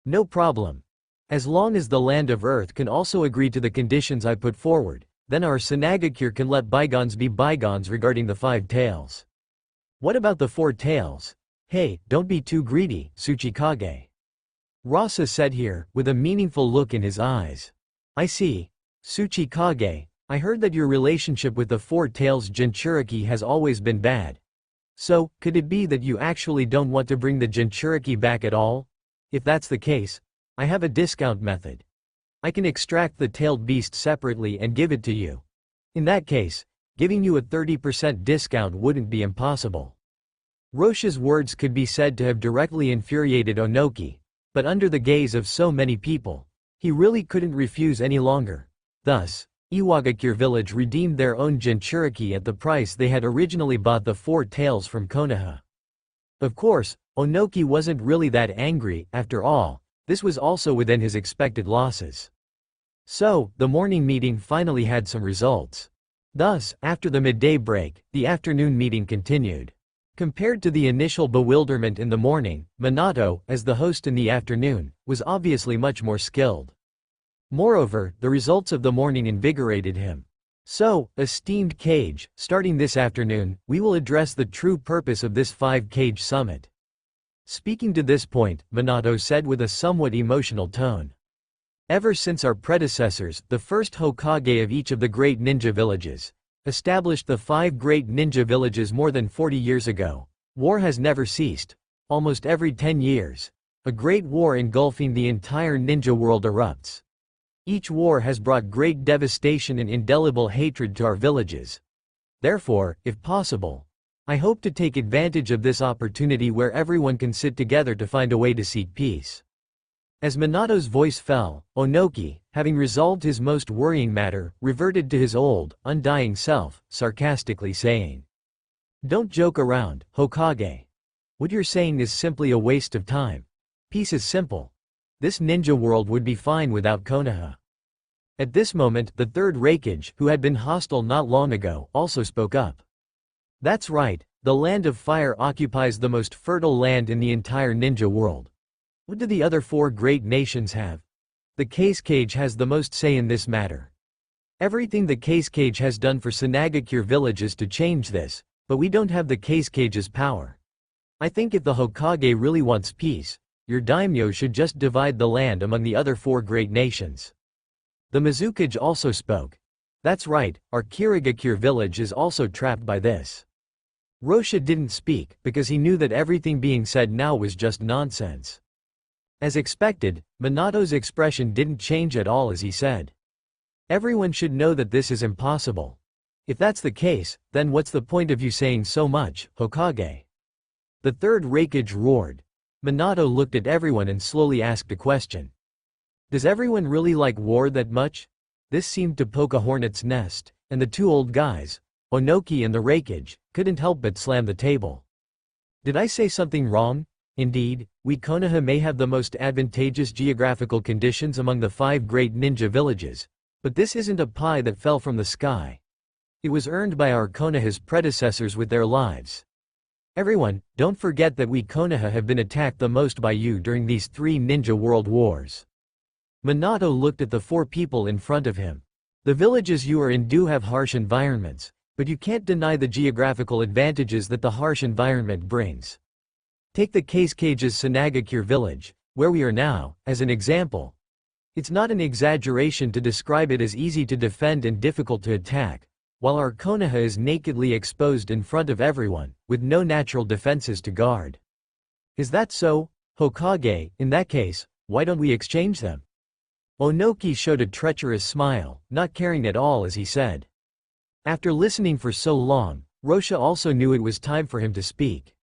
No problem. As long as the land of earth can also agree to the conditions I put forward, then our Sanagakure can let bygones be bygones regarding the 5 tails. What about the 4 tails? Hey, don't be too greedy, Tsuchikage. Rasa said here, with a meaningful look in his eyes. I see. Tsuchikage, I heard that your relationship with the 4 tails Jinchuriki has always been bad. So, could it be that you actually don't want to bring the Jinchuriki back at all? If that's the case, I have a discount method. I can extract the tailed beast separately and give it to you. In that case, giving you a 30% discount wouldn't be impossible. Rosha's words could be said to have directly infuriated Onoki, but under the gaze of so many people, he really couldn't refuse any longer. Thus, Iwagakure village redeemed their own Jinchuriki at the price they had originally bought the 4 tails from Konoha. Of course, Onoki wasn't really that angry, after all, this was also within his expected losses. So, the morning meeting finally had some results. Thus, after the midday break, the afternoon meeting continued. Compared to the initial bewilderment in the morning, Minato, as the host in the afternoon, was obviously much more skilled. Moreover, the results of the morning invigorated him. So, esteemed Kage, starting this afternoon, we will address the true purpose of this 5-Kage summit. Speaking to this point, Minato said with a somewhat emotional tone. Ever since our predecessors, the first Hokage of each of the great ninja villages, established the 5 great ninja villages more than 40 years ago, war has never ceased. Almost every 10 years, a great war engulfing the entire ninja world erupts. Each war has brought great devastation and indelible hatred to our villages. Therefore, if possible, I hope to take advantage of this opportunity where everyone can sit together to find a way to seek peace." As Minato's voice fell, Onoki, having resolved his most worrying matter, reverted to his old, undying self, sarcastically saying, "Don't joke around, Hokage. What you're saying is simply a waste of time. Peace is simple. This ninja world would be fine without Konoha." At this moment, the third Raikage, who had been hostile not long ago, also spoke up. "That's right, the Land of Fire occupies the most fertile land in the entire ninja world. What do the other four great nations have? The Kazekage has the most say in this matter. Everything the Kazekage has done for Sanagakure village is to change this, but we don't have the Kazekage's power. I think if the Hokage really wants peace, your daimyo should just divide the land among the other four great nations." The Mizukage also spoke. "That's right, our Kirigakure village is also trapped by this." Rosha didn't speak, because he knew that everything being said now was just nonsense. As expected, Minato's expression didn't change at all as he said, "Everyone should know that this is impossible. If that's the case, then what's the point of you saying so much, Hokage?" The third Raikage roared. Minato looked at everyone and slowly asked a question. "Does everyone really like war that much?" This seemed to poke a hornet's nest, and the two old guys, Onoki and the Raikage, couldn't help but slam the table. "Did I say something wrong? Indeed, we Konoha may have the most advantageous geographical conditions among the 5 great ninja villages, but this isn't a pie that fell from the sky. It was earned by our Konoha's predecessors with their lives. Everyone, don't forget that we Konoha have been attacked the most by you during these 3 ninja world wars." Minato looked at the 4 people in front of him. "The villages you are in do have harsh environments, but you can't deny the geographical advantages that the harsh environment brings. Take the Kazekage's Sanagakure village, where we are now, as an example. It's not an exaggeration to describe it as easy to defend and difficult to attack, while our Konoha is nakedly exposed in front of everyone, with no natural defenses to guard. Is that so, Hokage? In that case, why don't we exchange them?" Onoki showed a treacherous smile, not caring at all as he said. After listening for so long, Rosha also knew it was time for him to speak.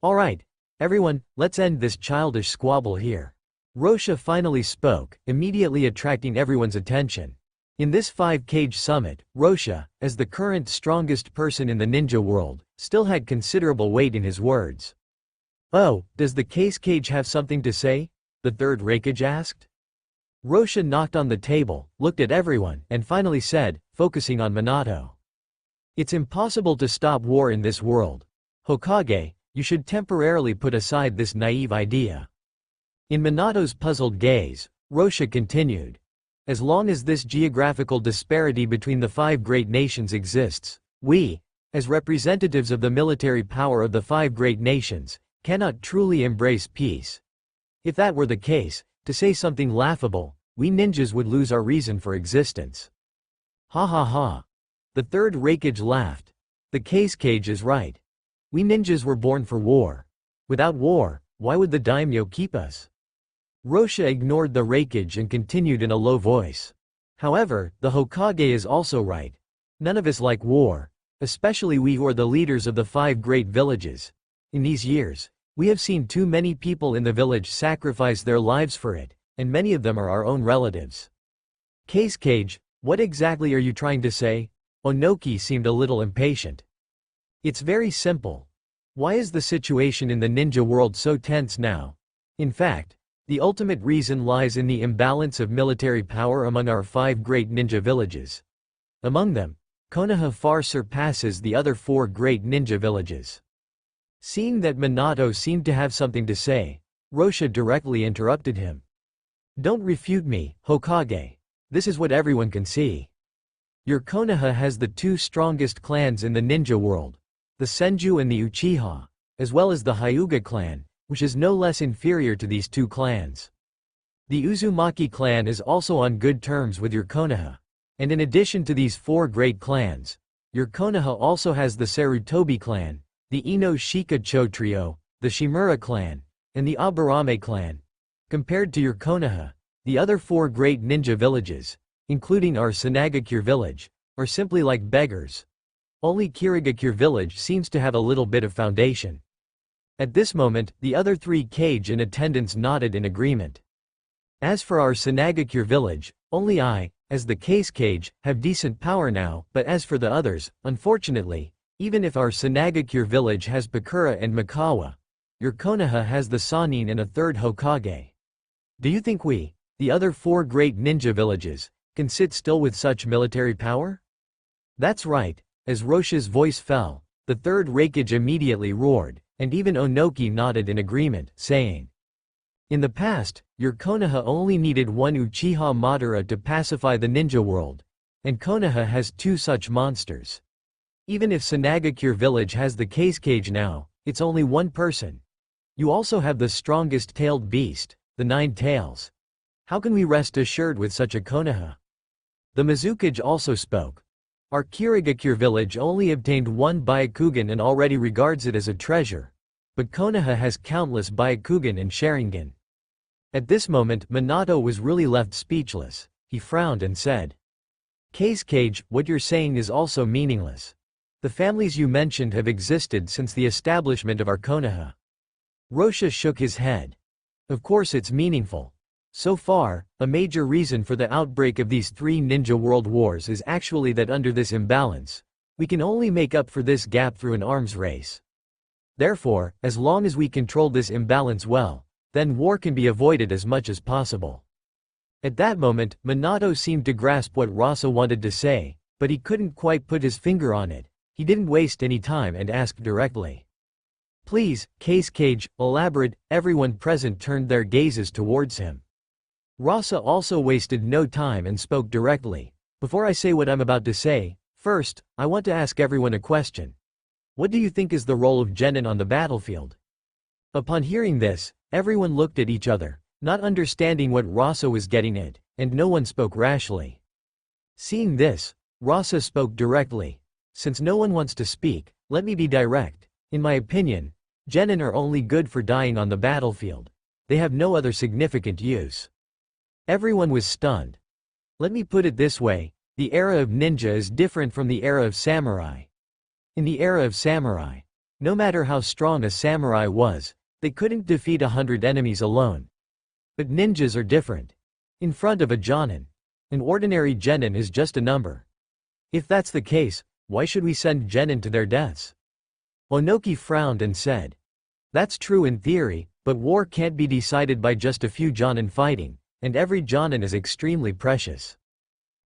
"All right. Everyone, let's end this childish squabble here." Rosha finally spoke, immediately attracting everyone's attention. In this 5-cage summit, Rosha, as the current strongest person in the ninja world, still had considerable weight in his words. "Oh, does the Kazekage have something to say?" the third Raikage asked. Rosha knocked on the table, looked at everyone, and finally said, focusing on Minato, "It's impossible to stop war in this world. Hokage, you should temporarily put aside this naive idea." In Minato's puzzled gaze, Rosha continued, "As long as this geographical disparity between the 5 great nations exists, we, as representatives of the military power of the 5 great nations, cannot truly embrace peace. If that were the case, to say something laughable, we ninjas would lose our reason for existence." "Ha ha ha." The third Raikage laughed. "The Kazekage is right. We ninjas were born for war. Without war, why would the daimyo keep us?" Rosha ignored the Raikage and continued in a low voice. "However, the Hokage is also right. None of us like war, especially we who are the leaders of the 5 great villages. In these years, we have seen too many people in the village sacrifice their lives for it, and many of them are our own relatives." "Kazekage, what exactly are you trying to say?" Onoki seemed a little impatient. "It's very simple. Why is the situation in the ninja world so tense now? In fact, the ultimate reason lies in the imbalance of military power among our 5 great ninja villages. Among them, Konoha far surpasses the other 4 great ninja villages." Seeing that Minato seemed to have something to say, Rosha directly interrupted him. "Don't refute me, Hokage. This is what everyone can see. Your Konoha has the 2 strongest clans in the ninja world, the Senju and the Uchiha, as well as the Hyuga clan, which is no less inferior to these 2 clans. The Uzumaki clan is also on good terms with your Konoha, and in addition to these 4 great clans, your Konoha also has the Sarutobi clan, the Ino Shika Cho trio, the Shimura clan, and the Aburame clan. Compared to your Konoha, the other 4 great ninja villages, including our Sanagakure village, are simply like beggars. only Kirigakure village seems to have a little bit of foundation. At this moment, the other 3 Kage in attendance nodded in agreement. As for our Sanagakure village, only I, as the Kage, have decent power now, but as for the others, unfortunately, even if our Sanagakure village has Bakura and Mikawa, your Konoha has the Sannin and a 3rd Hokage. Do you think we, the other 4 great ninja villages, can sit still with such military power? That's right. As Rosha's voice fell, the 3rd Raikage immediately roared, and even Onoki nodded in agreement, saying, "In the past, your Konoha only needed 1 Uchiha Madara to pacify the ninja world, and Konoha has 2 such monsters. Even if Sanagakure village has the Kage now, it's only 1 person. You also have the strongest tailed beast, the 9 tails. How can we rest assured with such a Konoha?" The Mizukage also spoke. Our Kirigakure village only obtained 1 Byakugan and already regards it as a treasure, but Konoha has countless Byakugan and Sharingan. At this moment Minato was really left speechless. He frowned and said, "Kazekage, what you're saying is also meaningless. The families you mentioned have existed since the establishment of our Konoha." Rosha shook his head. "Of course it's meaningful. So far, a major reason for the outbreak of these 3 ninja world wars is actually that under this imbalance, we can only make up for this gap through an arms race. Therefore, as long as we control this imbalance well, then war can be avoided as much as possible." At that moment, Minato seemed to grasp what Rasa wanted to say, but he couldn't quite put his finger on it. He didn't waste any time and asked directly, "Please, Kazekage, elaborate." Everyone present turned their gazes towards him. Rasa also wasted no time and spoke directly. "Before I say what I'm about to say, first, I want to ask everyone a question. What do you think is the role of genin on the battlefield?" Upon hearing this, everyone looked at each other, not understanding what Rasa was getting at, and no one spoke rashly. Seeing this, Rasa spoke directly. "Since no one wants to speak, let me be direct. In my opinion, genin are only good for dying on the battlefield. They have no other significant use." Everyone was stunned. Let me put it this way, the era of ninja is different from the era of samurai. In the era of samurai, no matter how strong a samurai was, they couldn't defeat 100 enemies alone. But ninjas are different. In front of a jonin, an ordinary genin is just a number. If that's the case, why should we send genin to their deaths? Onoki frowned and said, "That's true in theory, but war can't be decided by just a few jonin fighting. And every jonin is extremely precious."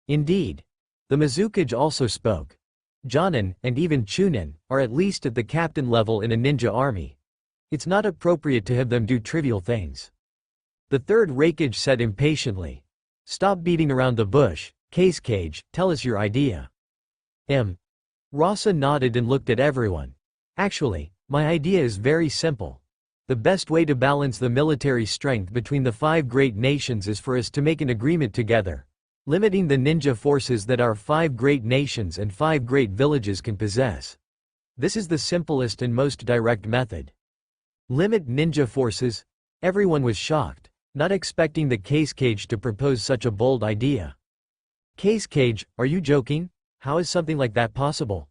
Indeed. The Mizukage also spoke. Jonin, and even chunin, are at least at the captain level in a ninja army. It's not appropriate to have them do trivial things. The 3rd Raikage said impatiently, "Stop beating around the bush, Kazekage, tell us your idea." Rasa nodded and looked at everyone. "Actually, my idea is very simple. The best way to balance the military strength between the 5 great nations is for us to make an agreement together, limiting the ninja forces that our 5 great nations and 5 great villages can possess. This is the simplest and most direct method." Limit ninja forces? Everyone was shocked, not expecting the Kazekage to propose such a bold idea. "Kazekage, are you joking? How is something like that possible?"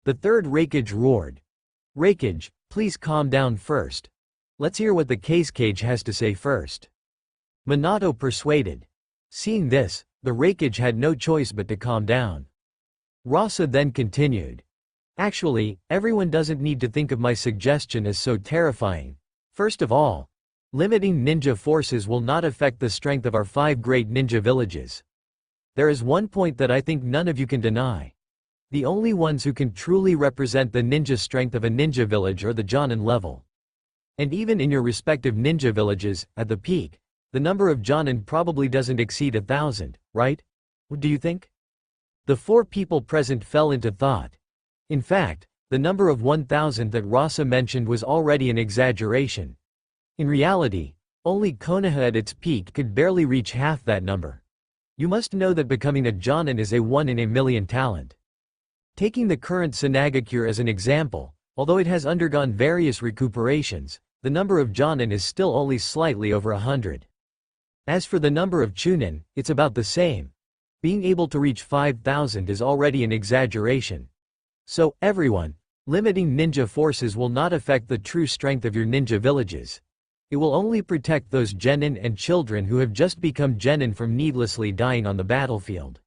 The 3rd Raikage roared. "Raikage, please calm down first. Let's hear what the Kazekage has to say first." Minato persuaded. Seeing this, the Raikage had no choice but to calm down. Rasa then continued. "Actually, everyone doesn't need to think of my suggestion as so terrifying. First of all, limiting ninja forces will not affect the strength of our 5 great ninja villages. There is one point that I think none of you can deny. The only ones who can truly represent the ninja strength of a ninja village are the jonin level. And even in your respective ninja villages, at the peak, the number of jonin probably doesn't exceed 1,000, right? What do you think?" The 4 people present fell into thought. In fact, the number of 1,000 that Rasa mentioned was already an exaggeration. In reality, only Konoha at its peak could barely reach half that number. You must know that becoming a jonin is a 1 in a million talent. Taking the current Sanagakure as an example, although it has undergone various recuperations, the number of jonin is still only slightly over 100. As for the number of chunin, it's about the same. Being able to reach 5,000 is already an exaggeration. So, everyone, limiting ninja forces will not affect the true strength of your ninja villages. It will only protect those genin and children who have just become genin from needlessly dying on the battlefield.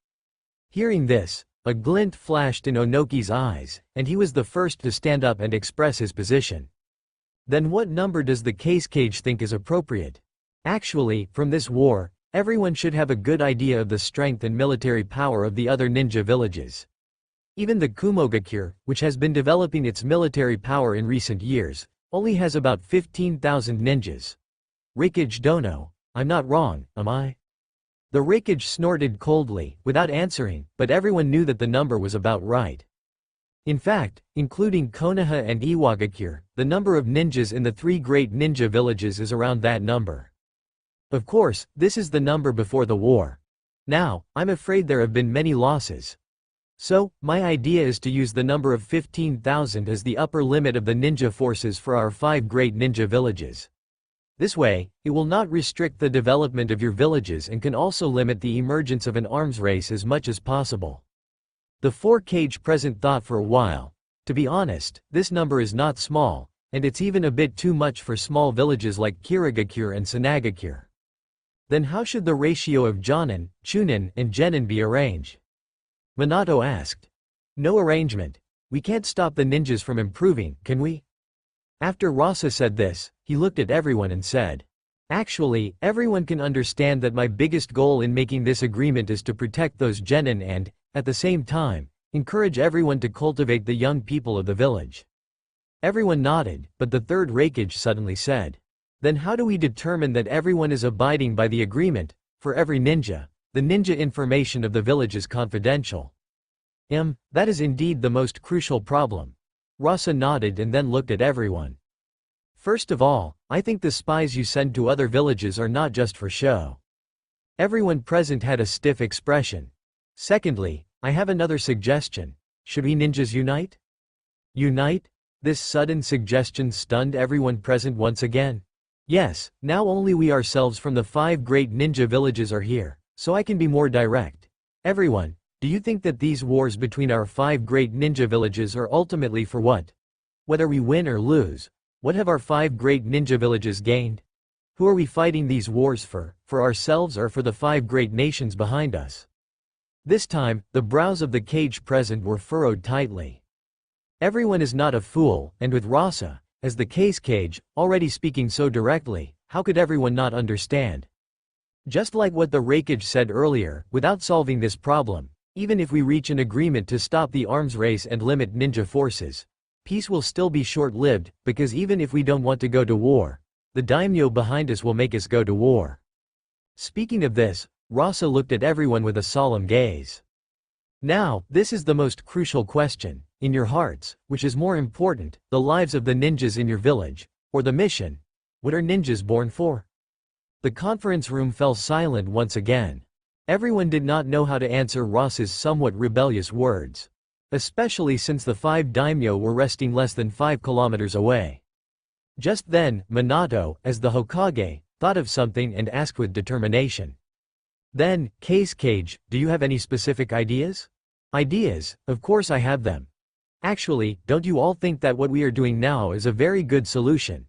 Hearing this, a glint flashed in Onoki's eyes, and he was the first to stand up and express his position. Then what number does the Kazekage think is appropriate? Actually, from this war, everyone should have a good idea of the strength and military power of the other ninja villages. Even the Kumogakure, which has been developing its military power in recent years, only has about 15,000 ninjas. Rikage Dono, I'm not wrong, am I? The Rikage snorted coldly, without answering, but everyone knew that the number was about right. In fact, including Konoha and Iwagakure, the number of ninjas in the 3 great ninja villages is around that number. Of course, this is the number before the war. Now, I'm afraid there have been many losses. So, my idea is to use the number of 15,000 as the upper limit of the ninja forces for our 5 great ninja villages. This way, it will not restrict the development of your villages and can also limit the emergence of an arms race as much as possible. The 4Kage present thought for a while. To be honest, this number is not small, and it's even a bit too much for small villages like Kirigakure and Sanagakure. Then how should the ratio of Jonin, Chunin, and Genin be arranged? Minato asked. No arrangement. We can't stop the ninjas from improving, can we? After Rasa said this, he looked at everyone and said, actually, everyone can understand that my biggest goal in making this agreement is to protect those genin and, at the same time, encourage everyone to cultivate the young people of the village. Everyone nodded, but the third Rikage suddenly said, then how do we determine that everyone is abiding by the agreement? For every ninja, the ninja information of the village is confidential. That is indeed the most crucial problem. Rasa nodded and then looked at everyone. First of all, I think the spies you send to other villages are not just for show. Everyone present had a stiff expression. Secondly, I have another suggestion. Should we ninjas unite? Unite? This sudden suggestion stunned everyone present once again. Yes, now only we ourselves from the 5 great ninja villages are here, so I can be more direct. Everyone, do you think that these wars between our 5 great ninja villages are ultimately for what? Whether we win or lose, what have our 5 great ninja villages gained? Who are we fighting these wars for ourselves or for the 5 great nations behind us? This time, the brows of the Kage present were furrowed tightly. Everyone is not a fool, and with Rasa, as the Kazekage, already speaking so directly, how could everyone not understand? Just like what the Rikage said earlier, without solving this problem, even if we reach an agreement to stop the arms race and limit ninja forces, peace will still be short-lived, because even if we don't want to go to war, the daimyo behind us will make us go to war. Speaking of this, Rasa looked at everyone with a solemn gaze. Now, this is the most crucial question. In your hearts, which is more important, the lives of the ninjas in your village, or the mission? What are ninjas born for? The conference room fell silent once again. Everyone did not know how to answer Rasa's somewhat rebellious words. Especially since the 5 daimyo were resting less than 5 kilometers away. Just then, Minato, as the Hokage, thought of something and asked with determination. Then, Kazekage, do you have any specific ideas? Ideas, of course I have them. Actually, don't you all think that what we are doing now is a very good solution?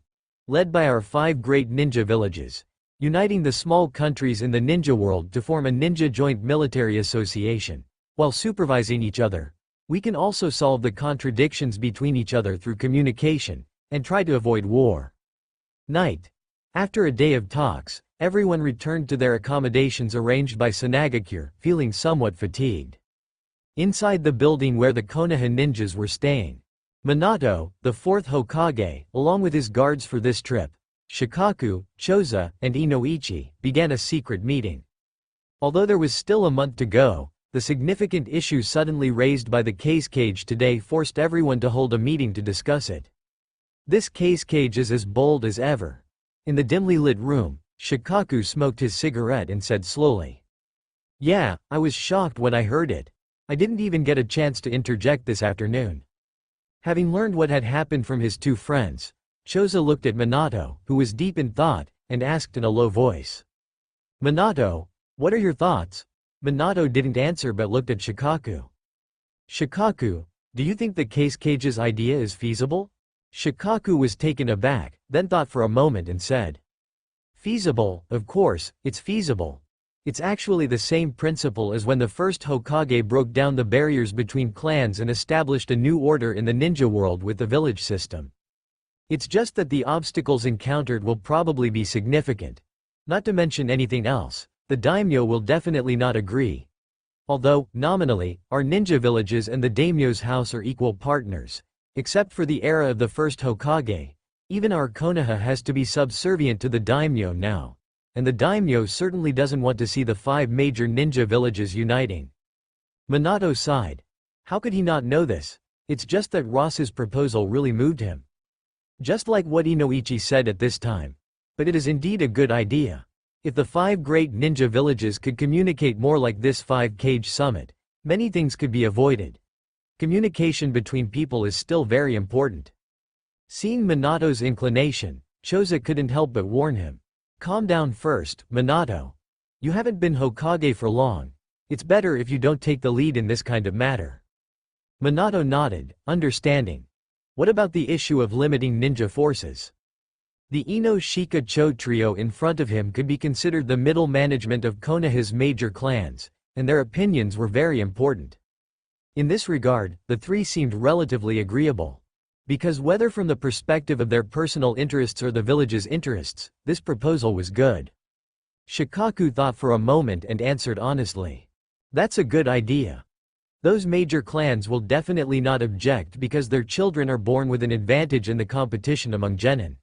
Led by our 5 great ninja villages, uniting the small countries in the ninja world to form a ninja joint military association, while supervising each other, we can also solve the contradictions between each other through communication, and try to avoid war. Night. After a day of talks, everyone returned to their accommodations arranged by Sanagakure, feeling somewhat fatigued. Inside the building where the Konoha ninjas were staying, Minato, the 4th Hokage, along with his guards for this trip, Shikaku, Choza, and Inoichi, began a secret meeting. Although there was still a month to go, the significant issue suddenly raised by the Kazekage today forced everyone to hold a meeting to discuss it. This Kazekage is as bold as ever. In the dimly lit room, Shikaku smoked his cigarette and said slowly. Yeah, I was shocked when I heard it. I didn't even get a chance to interject this afternoon. Having learned what had happened from his 2 friends, Choza looked at Minato, who was deep in thought, and asked in a low voice. Minato, what are your thoughts? Minato didn't answer but looked at Shikaku. Shikaku, Do you think the Kazecage's idea is feasible? Shikaku was taken aback, then thought for a moment and said, feasible, of course, it's feasible. It's actually the same principle as when the first Hokage broke down the barriers between clans and established a new order in the ninja world with the village system. It's just that the obstacles encountered will probably be significant. Not to mention anything else, the daimyo will definitely not agree. Although, nominally, our ninja villages and the daimyo's house are equal partners. Except for the era of the first Hokage, even our Konoha has to be subservient to the daimyo now. And the daimyo certainly doesn't want to see the 5 major ninja villages uniting. Minato sighed. How could he not know this? It's just that Rasa's proposal really moved him. Just like what Inoichi said at this time. But it is indeed a good idea. If the 5 great ninja villages could communicate more like this 5-Kage summit, many things could be avoided. Communication between people is still very important. Seeing Minato's inclination, Choza couldn't help but warn him. Calm down first, Minato. You haven't been Hokage for long. It's better if you don't take the lead in this kind of matter. Minato nodded, understanding. What about the issue of limiting ninja forces? The Ino Shika Cho trio in front of him could be considered the middle management of Konoha's major clans, and their opinions were very important. In this regard, the 3 seemed relatively agreeable. Because whether from the perspective of their personal interests or the village's interests, this proposal was good. Shikaku thought for a moment and answered honestly. That's a good idea. Those major clans will definitely not object because their children are born with an advantage in the competition among genin.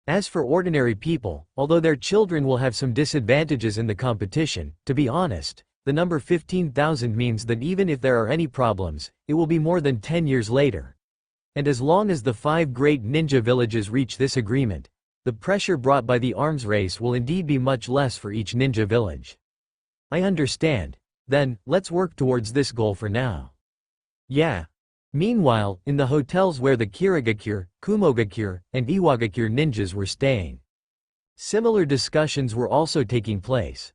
As for ordinary people, although their children will have some disadvantages in the competition, to be honest, the number 15,000 means that even if there are any problems, it will be more than 10 years later. And as long as the 5 great ninja villages reach this agreement, the pressure brought by the arms race will indeed be much less for each ninja village. I understand. Then, let's work towards this goal for now. Yeah. Meanwhile, in the hotels where the Kirigakure, Kumogakure, and Iwagakure ninjas were staying, similar discussions were also taking place.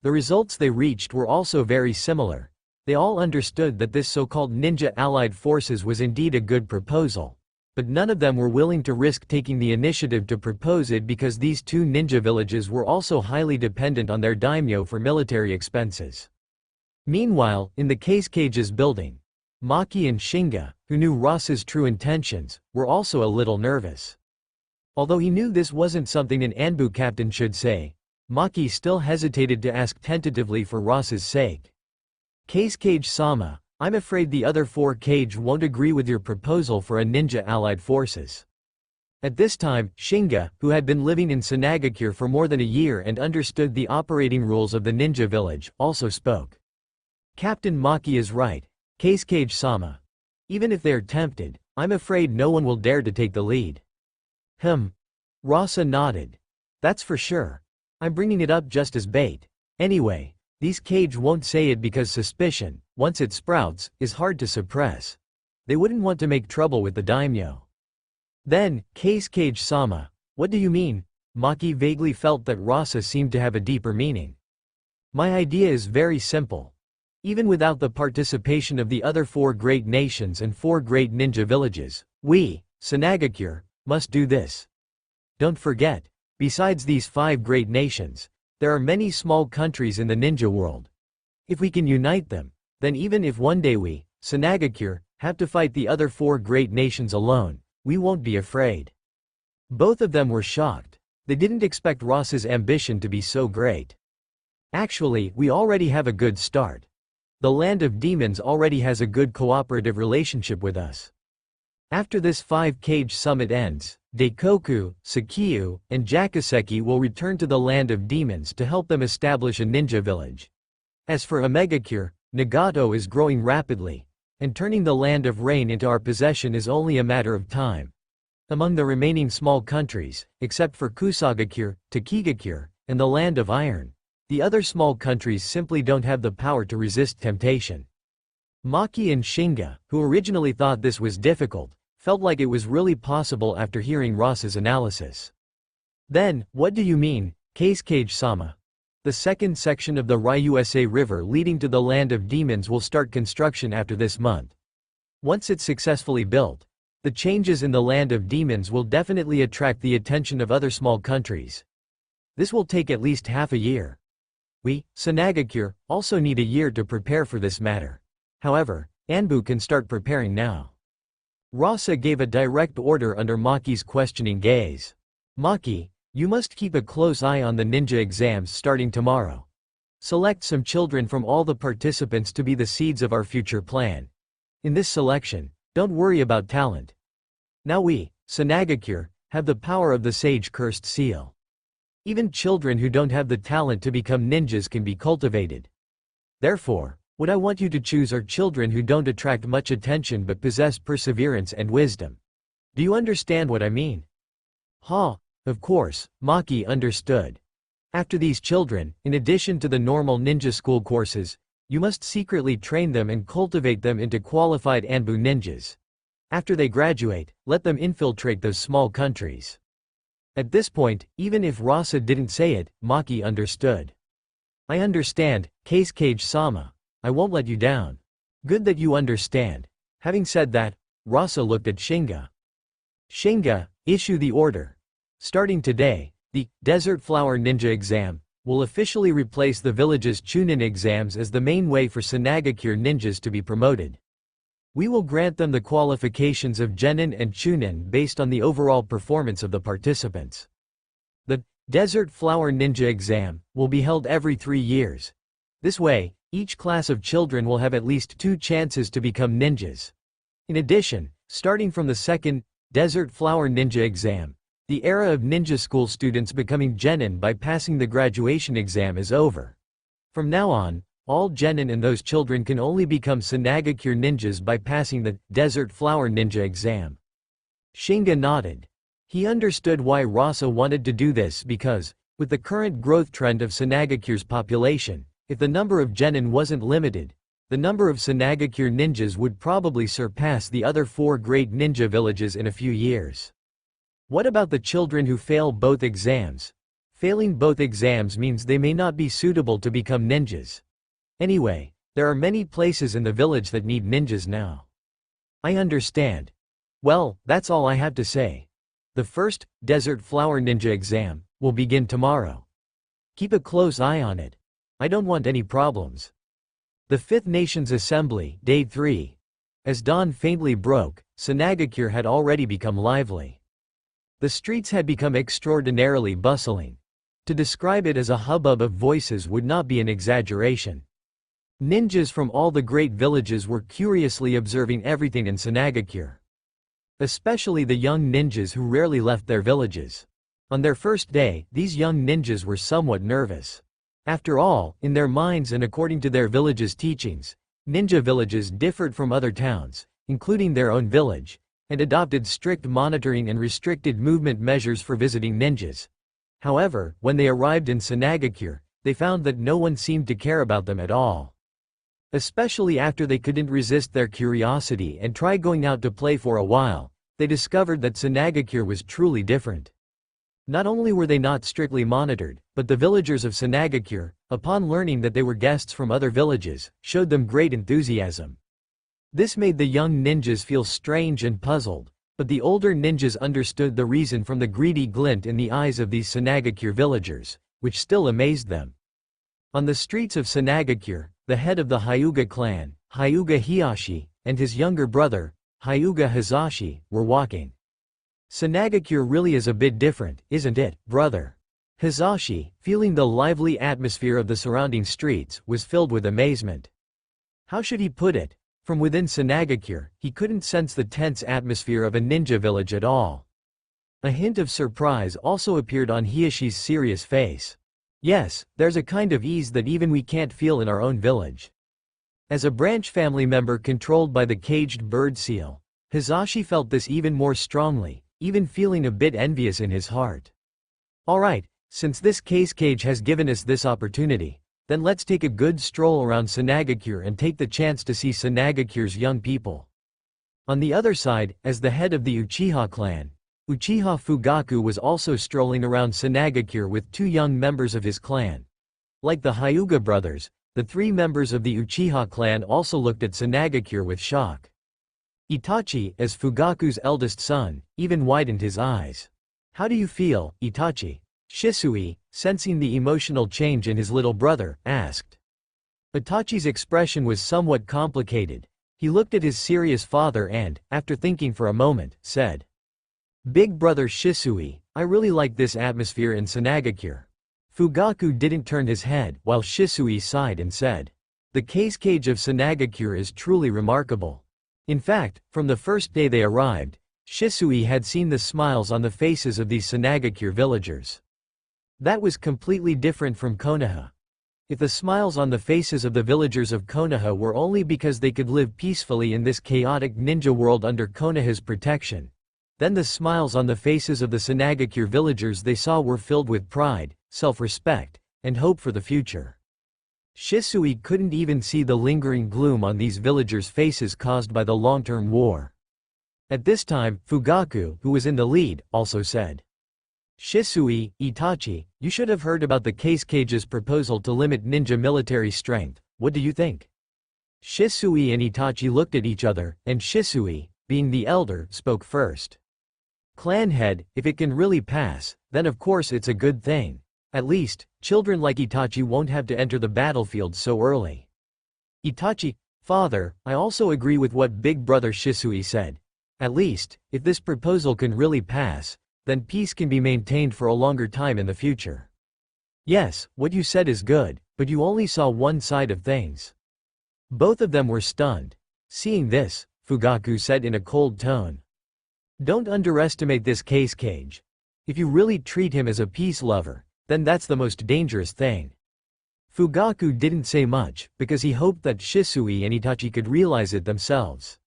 The results they reached were also very similar. They all understood that this so-called ninja allied forces was indeed a good proposal. But none of them were willing to risk taking the initiative to propose it because these 2 ninja villages were also highly dependent on their daimyo for military expenses. Meanwhile, in the Kazecage's building, Maki and Shinga, who knew Rasa's true intentions, were also a little nervous. Although he knew this wasn't something an Anbu captain should say, Maki still hesitated to ask tentatively for Rasa's sake. Kazekage-sama, I'm afraid the other 4 Kage won't agree with your proposal for a ninja allied forces. At this time, Shinga, who had been living in Sanagakure for more than a year and understood the operating rules of the ninja village, also spoke. Captain Maki is right, Kazekage-sama. Even if they're tempted, I'm afraid no one will dare to take the lead. Rasa nodded. That's for sure. I'm bringing it up just as bait. Anyway, these Kage won't say it because suspicion, once it sprouts, is hard to suppress. They wouldn't want to make trouble with the daimyo. Then, Kazekage-sama, what do you mean? Maki vaguely felt that Rasa seemed to have a deeper meaning. My idea is very simple. Even without the participation of the other 4 great nations and 4 great ninja villages, we, Sanagakure, must do this. Don't forget, besides these 5 great nations, there are many small countries in the ninja world. If we can unite them, then even if one day we, Sanagakure, have to fight the other 4 great nations alone, we won't be afraid. Both of them were shocked. They didn't expect Rasa's ambition to be so great. Actually, we already have a good start. The Land of Demons already has a good cooperative relationship with us. After this 5-Kage summit ends, Daikoku, Sakyu, and Jakaseki will return to the Land of Demons to help them establish a ninja village. As for Omegakure, Nagato is growing rapidly, and turning the Land of Rain into our possession is only a matter of time. Among the remaining small countries, except for Kusagakure, Takigakure, and the Land of Iron, the other small countries simply don't have the power to resist temptation. Maki and Shinga, who originally thought this was difficult, felt like it was really possible after hearing Rasa's analysis. Then, what do you mean, Kazekage-sama? The second section of the Ryusa River leading to the Land of Demons will start construction after this month. Once it's successfully built, the changes in the land of demons will definitely attract the attention of other small countries. This will take at least half a year. We, Sanagakure, also need a year to prepare for this matter. However, Anbu can start preparing now. Rasa gave a direct order under Maki's questioning gaze. Maki, you must keep a close eye on the ninja exams starting tomorrow. Select some children from all the participants to be the seeds of our future plan. In this selection, don't worry about talent. Now we, Sanagakure, have the power of the sage cursed seal. Even children who don't have the talent to become ninjas can be cultivated. Therefore, what I want you to choose are children who don't attract much attention but possess perseverance and wisdom. Do you understand what I mean? Of course, Maki understood. After these children, in addition to the normal ninja school courses, you must secretly train them and cultivate them into qualified Anbu ninjas. After they graduate, let them infiltrate those small countries. At this point, even if Rasa didn't say it, Maki understood. I understand, Kazekage-sama. I won't let you down. Good that you understand. Having said that, Rasa looked at Shinga. Shinga, issue the order. Starting today, the Desert Flower Ninja exam will officially replace the village's Chunin exams as the main way for Sanagakure ninjas to be promoted. We will grant them the qualifications of Genin and Chunin based on the overall performance of the participants. The Desert Flower Ninja exam will be held every 3 years. This way, each class of children will have at least 2 chances to become ninjas. In addition, starting from the second Desert Flower Ninja exam, the era of ninja school students becoming Genin by passing the graduation exam is over. From now on, all Genin and those children can only become Sanagakure ninjas by passing the Desert Flower Ninja exam. Shinga nodded. He understood why Rasa wanted to do this because, with the current growth trend of Sanagakure's population, if the number of Genin wasn't limited, the number of Sanagakure ninjas would probably surpass the other 4 great ninja villages in a few years. What about the children who fail both exams? Failing both exams means they may not be suitable to become ninjas. Anyway, there are many places in the village that need ninjas now. I understand. Well, that's all I have to say. The first Desert Flower Ninja exam will begin tomorrow. Keep a close eye on it. I don't want any problems. The Fifth Nations Assembly, Day 3. As dawn faintly broke, Sanagakure had already become lively. The streets had become extraordinarily bustling. To describe it as a hubbub of voices would not be an exaggeration. Ninjas from all the great villages were curiously observing everything in Sanagakure. Especially the young ninjas who rarely left their villages. On their first day, these young ninjas were somewhat nervous. After all, in their minds and according to their village's teachings, ninja villages differed from other towns, including their own village, and adopted strict monitoring and restricted movement measures for visiting ninjas. However, when they arrived in Sanagakure, they found that no one seemed to care about them at all. Especially after they couldn't resist their curiosity and try going out to play for a while, they discovered that Sanagakure was truly different. Not only were they not strictly monitored, but the villagers of Sanagakure, upon learning that they were guests from other villages, showed them great enthusiasm. This made the young ninjas feel strange and puzzled, but the older ninjas understood the reason from the greedy glint in the eyes of these Sanagakure villagers, which still amazed them. On the streets of Sanagakure, the head of the Hyuga clan, Hyuga Hiyashi, and his younger brother, Hyuga Hizashi, were walking. Sanagakure really is a bit different, isn't it, brother? Hizashi, feeling the lively atmosphere of the surrounding streets, was filled with amazement. How should he put it? From within Sanagakure, he couldn't sense the tense atmosphere of a ninja village at all. A hint of surprise also appeared on Hiyashi's serious face. Yes, there's a kind of ease that even we can't feel in our own village. As a branch family member controlled by the caged bird seal, Hizashi felt this even more strongly, even feeling a bit envious in his heart. Alright, since this Kazekage has given us this opportunity, then let's take a good stroll around Sanagakure and take the chance to see Sanagakure's young people. On the other side, as the head of the Uchiha clan, Uchiha Fugaku was also strolling around Sanagakure with 2 young members of his clan. Like the Hyuga brothers, the 3 members of the Uchiha clan also looked at Sanagakure with shock. Itachi, as Fugaku's eldest son, even widened his eyes. How do you feel, Itachi? Shisui, sensing the emotional change in his little brother, asked. Itachi's expression was somewhat complicated. He looked at his serious father and, after thinking for a moment, said, "Big brother Shisui, I really like this atmosphere in Sanagakure." Fugaku didn't turn his head, while Shisui sighed and said, "The Kazekage of Sanagakure is truly remarkable." In fact, from the first day they arrived, Shisui had seen the smiles on the faces of these Sanagakure villagers. That was completely different from Konoha. If the smiles on the faces of the villagers of Konoha were only because they could live peacefully in this chaotic ninja world under Konoha's protection, then the smiles on the faces of the Sanagakure villagers they saw were filled with pride, self-respect, and hope for the future. Shisui couldn't even see the lingering gloom on these villagers' faces caused by the long-term war. At this time, Fugaku, who was in the lead, also said, "Shisui, Itachi, you should have heard about the Kazekage's proposal to limit ninja military strength. What do you think?" Shisui and Itachi looked at each other, and Shisui, being the elder, spoke first. "Clan head, if it can really pass, then of course it's a good thing. At least, children like Itachi won't have to enter the battlefield so early." Itachi, "Father, I also agree with what big brother Shisui said. At least, if this proposal can really pass, then peace can be maintained for a longer time in the future." "Yes, what you said is good, but you only saw one side of things." Both of them were stunned. Seeing this, Fugaku said in a cold tone, "Don't underestimate this Kazekage. If you really treat him as a peace lover, then that's the most dangerous thing." Fugaku didn't say much, because he hoped that Shisui and Itachi could realize it themselves.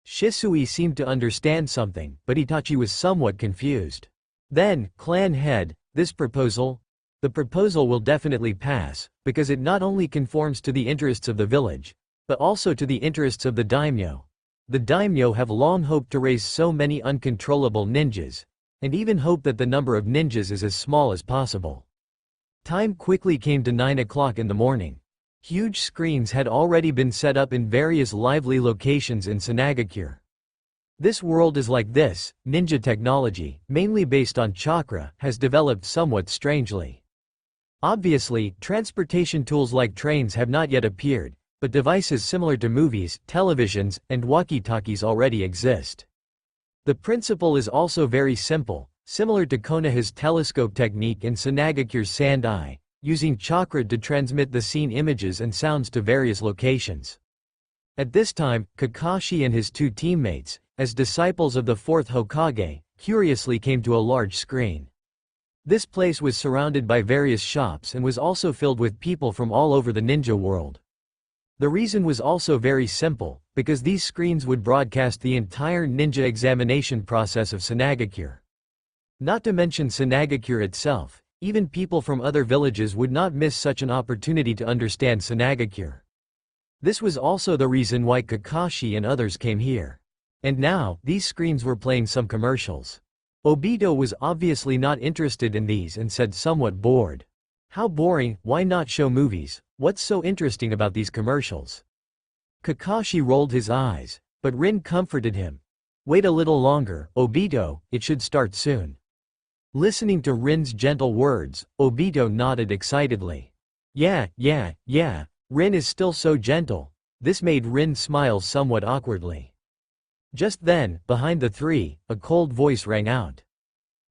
Shisui seemed to understand something, but Itachi was somewhat confused. "Then, clan head, this proposal? The proposal will definitely pass, because it not only conforms to the interests of the village, but also to the interests of the daimyo. The daimyo have long hoped to raise so many uncontrollable ninjas, and even hope that the number of ninjas is as small as possible." Time quickly came to 9 o'clock in the morning. Huge screens had already been set up in various lively locations in Sanagakure. This world is like this. Ninja technology, mainly based on chakra, has developed somewhat strangely. Obviously, transportation tools like trains have not yet appeared, but devices similar to movies, televisions, and walkie-talkies already exist. The principle is also very simple, similar to Konoha's telescope technique in Sanagakure's Sand-Eye, using chakra to transmit the scene images and sounds to various locations. At this time, Kakashi and his two teammates, as disciples of the fourth Hokage, curiously came to a large screen. This place was surrounded by various shops and was also filled with people from all over the ninja world. The reason was also very simple, because these screens would broadcast the entire ninja examination process of Sanagakure. Not to mention Sanagakure itself, even people from other villages would not miss such an opportunity to understand Sanagakure. This was also the reason why Kakashi and others came here. And now, these screens were playing some commercials. Obito was obviously not interested in these and said somewhat bored. "How boring, why not show movies? What's so interesting about these commercials?" Kakashi rolled his eyes, but Rin comforted him. "Wait a little longer, Obito, it should start soon." Listening to Rin's gentle words, Obito nodded excitedly. Yeah, Rin is still so gentle." This made Rin smile somewhat awkwardly. Just then, behind the three, a cold voice rang out.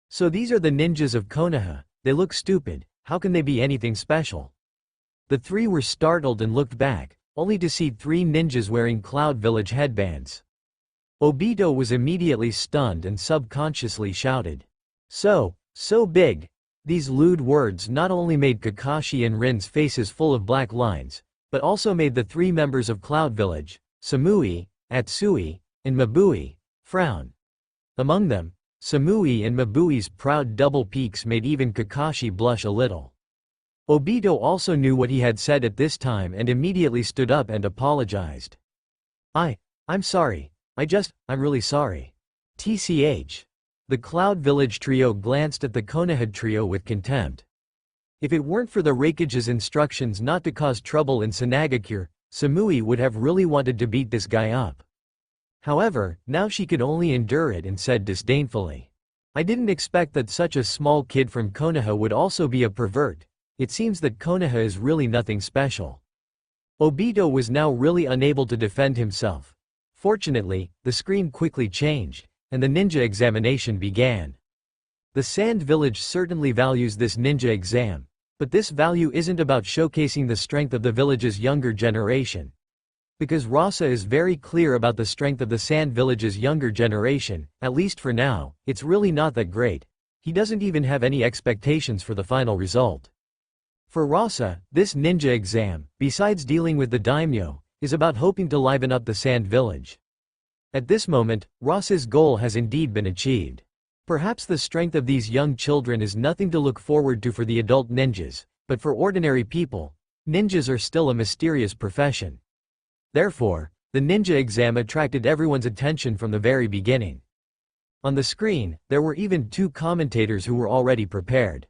"So these are the ninjas of Konoha. They look stupid, how can they be anything special?" The three were startled and looked back, only to see three ninjas wearing Cloud Village headbands. Obito was immediately stunned and subconsciously shouted, So big." These lewd words not only made Kakashi and Rin's faces full of black lines, but also made the three members of Cloud Village, Samui, Atsui, and Mabui, frown. Among them, Samui and Mabui's proud double peaks made even Kakashi blush a little. Obito also knew what he had said at this time and immediately stood up and apologized. I'm sorry. I'm really sorry. TCH. The Cloud Village trio glanced at the Konoha trio with contempt. If it weren't for the Raikage's instructions not to cause trouble in Sanagakure, Samui would have really wanted to beat this guy up. However, now she could only endure it and said disdainfully, "I didn't expect that such a small kid from Konoha would also be a pervert. It seems that Konoha is really nothing special." Obito was now really unable to defend himself. Fortunately, the screen quickly changed, and the ninja examination began. The Sand Village certainly values this ninja exam, but this value isn't about showcasing the strength of the village's younger generation. Because Rasa is very clear about the strength of the Sand Village's younger generation, at least for now, it's really not that great. He doesn't even have any expectations for the final result. For Rasa, this ninja exam, besides dealing with the daimyo, is about hoping to liven up the Sand Village. At this moment, Rasa's goal has indeed been achieved. Perhaps the strength of these young children is nothing to look forward to for the adult ninjas, but for ordinary people, ninjas are still a mysterious profession. Therefore, the ninja exam attracted everyone's attention from the very beginning. On the screen, there were even two commentators who were already prepared.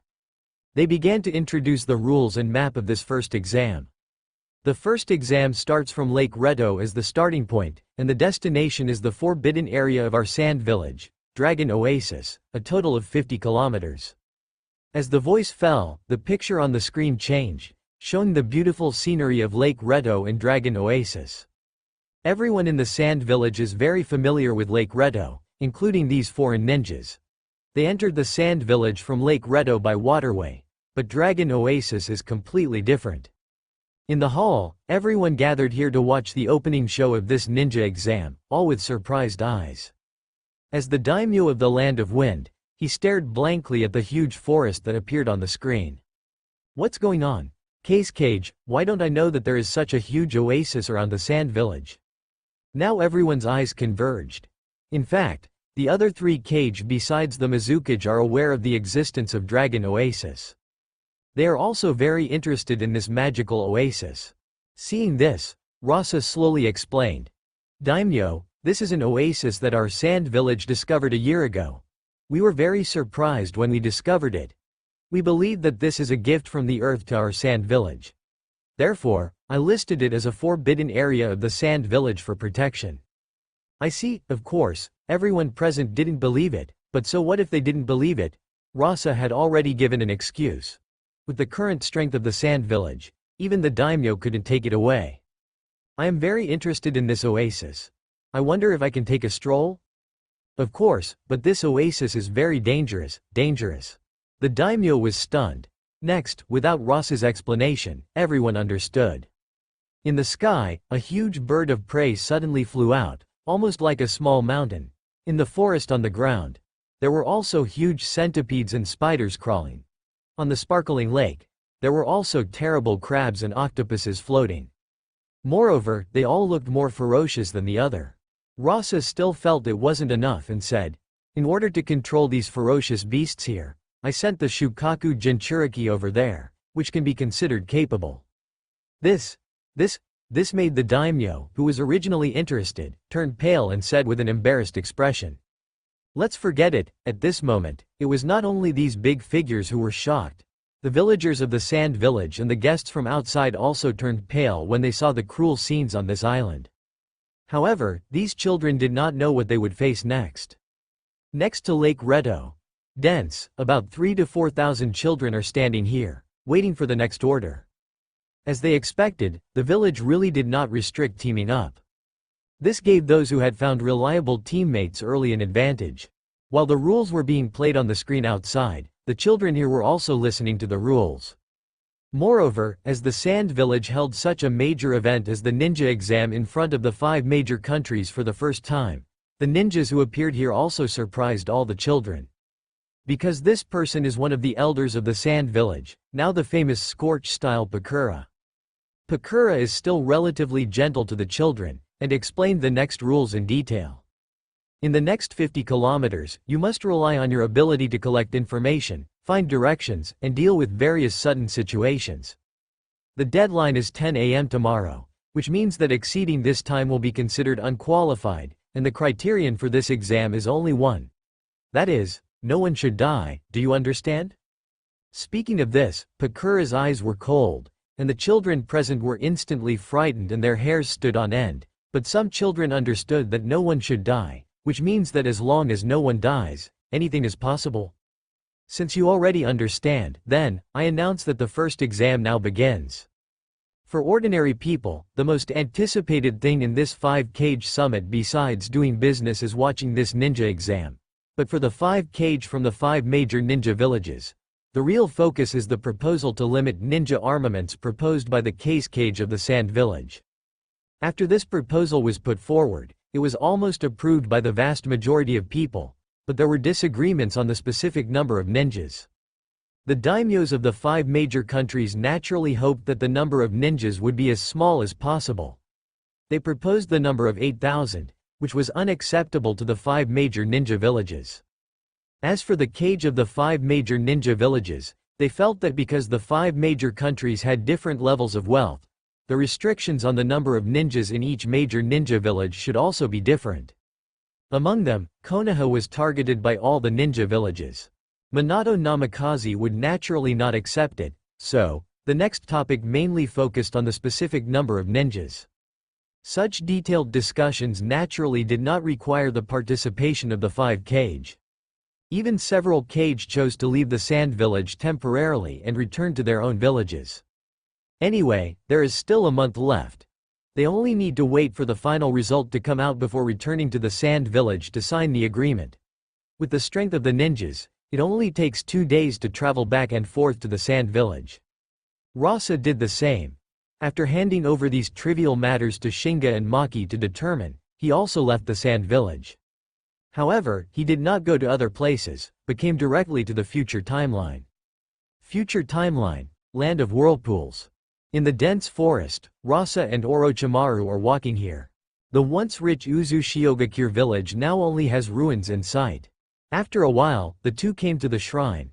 They began to introduce the rules and map of this first exam. The first exam starts from Lake Reto as the starting point, and the destination is the forbidden area of our Sand Village, Dragon Oasis, a total of 50 kilometers. As the voice fell, the picture on the screen changed, showing the beautiful scenery of Lake Reto and Dragon Oasis. Everyone in the Sand Village is very familiar with Lake Reto, including these foreign ninjas. They entered the Sand Village from Lake Reto by waterway, but Dragon Oasis is completely different. In the hall, everyone gathered here to watch the opening show of this ninja exam, all with surprised eyes. As the daimyo of the Land of Wind, he stared blankly at the huge forest that appeared on the screen. "What's going on? Kazekage, why don't I know that there is such a huge oasis around the Sand Village?" Now everyone's eyes converged. In fact, the other three Kage besides the Mizukage are aware of the existence of Dragon Oasis. They are also very interested in this magical oasis. Seeing this, Rasa slowly explained, "Daimyo, this is an oasis that our Sand Village discovered a year ago. We were very surprised when we discovered it. We believe that this is a gift from the earth to our Sand Village. Therefore, I listed it as a forbidden area of the Sand Village for protection." I see, of course, everyone present didn't believe it, but so what if they didn't believe it? Rasa had already given an excuse. With the current strength of the Sand Village, even the daimyo couldn't take it away. "I am very interested in this oasis. I wonder if I can take a stroll?" "Of course, but this oasis is very dangerous. The daimyo was stunned. Next, without Rasa's explanation, everyone understood. In the sky, a huge bird of prey suddenly flew out, almost like a small mountain. In the forest on the ground, there were also huge centipedes and spiders crawling. On the sparkling lake, there were also terrible crabs and octopuses floating. Moreover, they all looked more ferocious than the other. Rasa still felt it wasn't enough and said, "In order to control these ferocious beasts here, I sent the Shukaku Jinchuriki over there, which can be considered capable." This made the daimyo, who was originally interested, turn pale and said with an embarrassed expression, "Let's forget it." At this moment, it was not only these big figures who were shocked. The villagers of the Sand Village and the guests from outside also turned pale when they saw the cruel scenes on this island. However, these children did not know what they would face next. Next to Lake Reto, dense, about 3,000 to 4,000 children are standing here, waiting for the next order. As they expected, the village really did not restrict teaming up. This gave those who had found reliable teammates early an advantage. While the rules were being played on the screen outside, the children here were also listening to the rules. Moreover, as the Sand Village held such a major event as the ninja exam in front of the 5 major countries for the first time, the ninjas who appeared here also surprised all the children. Because this person is one of the elders of the Sand Village, now the famous Scorch-style Pakura. Pakura is still relatively gentle to the children, and explained the next rules in detail. In the next 50 kilometers, you must rely on your ability to collect information, find directions, and deal with various sudden situations. The deadline is 10 a.m. tomorrow, which means that exceeding this time will be considered unqualified, and the criterion for this exam is only one. That is, no one should die, do you understand? Speaking of this, Pakura's eyes were cold, and the children present were instantly frightened and their hairs stood on end, But some children understood that no one should die, which means that as long as no one dies, anything is possible. Since you already understand, then, I announce that the first exam now begins. For ordinary people, the most anticipated thing in this 5-Kage summit besides doing business is watching this ninja exam. But for the 5-Kage from the 5 major ninja villages, the real focus is the proposal to limit ninja armaments proposed by the Kazekage of the Sand Village. After this proposal was put forward, it was almost approved by the vast majority of people, but there were disagreements on the specific number of ninjas. The daimyos of the 5 major countries naturally hoped that the number of ninjas would be as small as possible. They proposed the number of 8,000, which was unacceptable to the 5 major ninja villages. As for the Kage of the 5 major ninja villages, they felt that because the 5 major countries had different levels of wealth, the restrictions on the number of ninjas in each major ninja village should also be different. Among them, Konoha was targeted by all the ninja villages. Minato Namikaze would naturally not accept it, so, the next topic mainly focused on the specific number of ninjas. Such detailed discussions naturally did not require the participation of the 5-Kage. Even several Kage chose to leave the Sand Village temporarily and return to their own villages. Anyway, there is still a month left. They only need to wait for the final result to come out before returning to the Sand Village to sign the agreement. With the strength of the ninjas, it only takes 2 days to travel back and forth to the Sand Village. Rasa did the same. After handing over these trivial matters to Shinga and Maki to determine, he also left the Sand Village. However, he did not go to other places, but came directly to the future timeline. Future timeline, land of whirlpools. In the dense forest, Rasa and Orochimaru are walking here. The once rich Uzushiogakure village now only has ruins in sight. After a while, the two came to the shrine.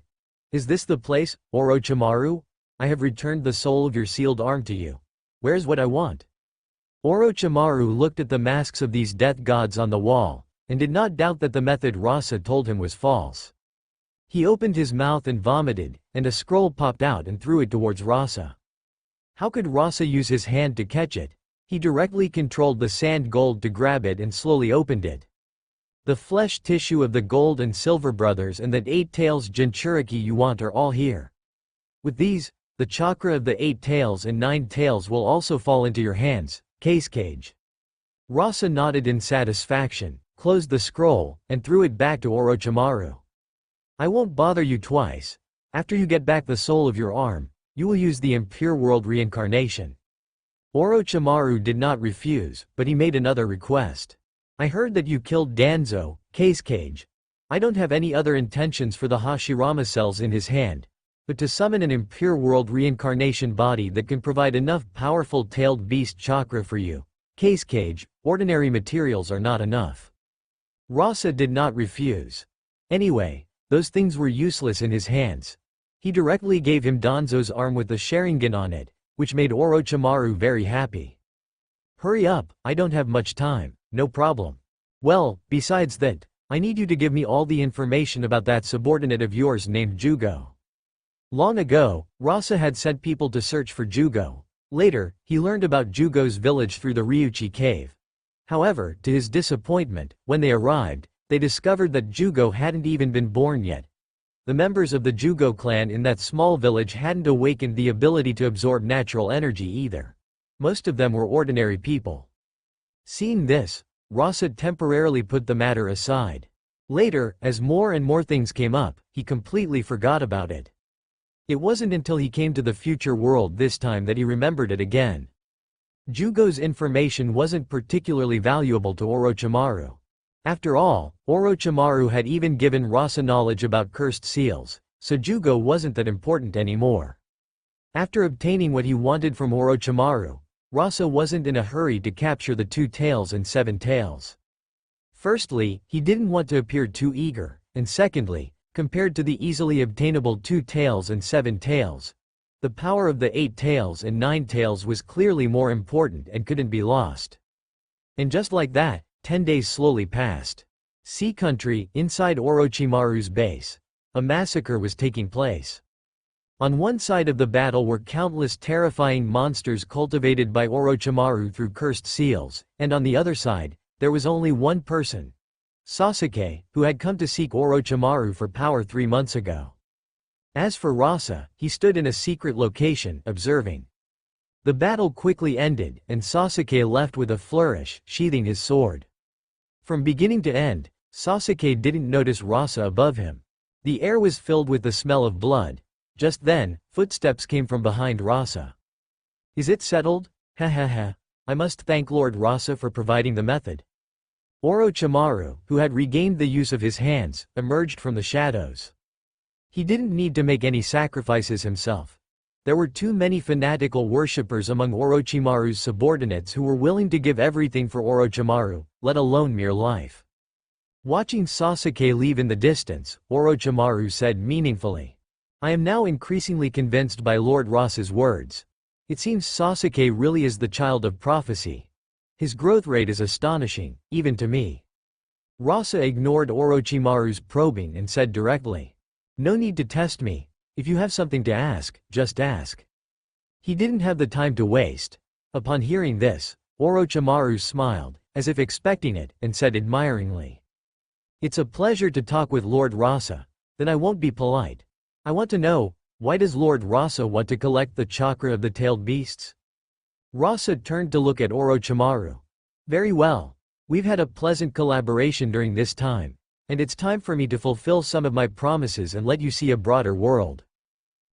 Is this the place, Orochimaru? I have returned the soul of your sealed arm to you. Where's what I want? Orochimaru looked at the masks of these death gods on the wall, and did not doubt that the method Rasa told him was false. He opened his mouth and vomited, and a scroll popped out and threw it towards Rasa. How could Rasa use his hand to catch it? He directly controlled the sand gold to grab it and slowly opened it. The flesh tissue of the gold and silver brothers and the 8 tails Jinchuriki you want are all here. With these, the chakra of the 8 tails and 9 tails will also fall into your hands, Kazekage. Rasa nodded in satisfaction, closed the scroll, and threw it back to Orochimaru. I won't bother you twice. After you get back the soul of your arm, you will use the impure world reincarnation. Orochimaru did not refuse, but he made another request. I heard that you killed Danzo, Kazekage. I don't have any other intentions for the Hashirama cells in his hand, but to summon an impure world reincarnation body that can provide enough powerful tailed beast chakra for you. Kazekage, ordinary materials are not enough. Rasa did not refuse. Anyway, those things were useless in his hands. He directly gave him Danzo's arm with the Sharingan on it, which made Orochimaru very happy. Hurry up, I don't have much time. No problem. Well, besides that, I need you to give me all the information about that subordinate of yours named Jugo. Long ago, Rasa had sent people to search for Jugo. Later, he learned about Jugo's village through the Ryuchi cave. However, to his disappointment, when they arrived, they discovered that Jugo hadn't even been born yet. The members of the Jugo clan in that small village hadn't awakened the ability to absorb natural energy either. Most of them were ordinary people. Seeing this, Rasa temporarily put the matter aside. Later, as more and more things came up, he completely forgot about it. It wasn't until he came to the future world this time that he remembered it again. Jugo's information wasn't particularly valuable to Orochimaru. After all, Orochimaru had even given Rasa knowledge about cursed seals, so Jugo wasn't that important anymore. After obtaining what he wanted from Orochimaru, Rasa wasn't in a hurry to capture the 2 tails and 7 tails. Firstly, he didn't want to appear too eager, and secondly, compared to the easily obtainable 2 tails and 7 tails, the power of the 8 tails and 9 tails was clearly more important and couldn't be lost. And just like that, 10 days slowly passed. Sea country, inside Orochimaru's base. A massacre was taking place. On one side of the battle were countless terrifying monsters cultivated by Orochimaru through cursed seals, and on the other side, there was only one person, Sasuke, who had come to seek Orochimaru for power 3 months ago. As for Rasa, he stood in a secret location, observing. The battle quickly ended, and Sasuke left with a flourish, sheathing his sword. From beginning to end, Sasuke didn't notice Rasa above him. The air was filled with the smell of blood. Just then, footsteps came from behind Rasa. Is it settled? Ha ha ha. I must thank Lord Rasa for providing the method. Orochimaru, who had regained the use of his hands, emerged from the shadows. He didn't need to make any sacrifices himself. There were too many fanatical worshippers among Orochimaru's subordinates who were willing to give everything for Orochimaru, let alone mere life. Watching Sasuke leave in the distance, Orochimaru said meaningfully, I am now increasingly convinced by Lord Rasa's words. It seems Sasuke really is the child of prophecy. His growth rate is astonishing, even to me. Rasa ignored Orochimaru's probing and said directly, no need to test me. If you have something to ask, just ask. He didn't have the time to waste. Upon hearing this, Orochimaru smiled, as if expecting it, and said admiringly, it's a pleasure to talk with Lord Rasa. Then I won't be polite. I want to know, why does Lord Rasa want to collect the chakra of the tailed beasts? Rasa turned to look at Orochimaru. Very well. We've had a pleasant collaboration during this time, and it's time for me to fulfill some of my promises and let you see a broader world.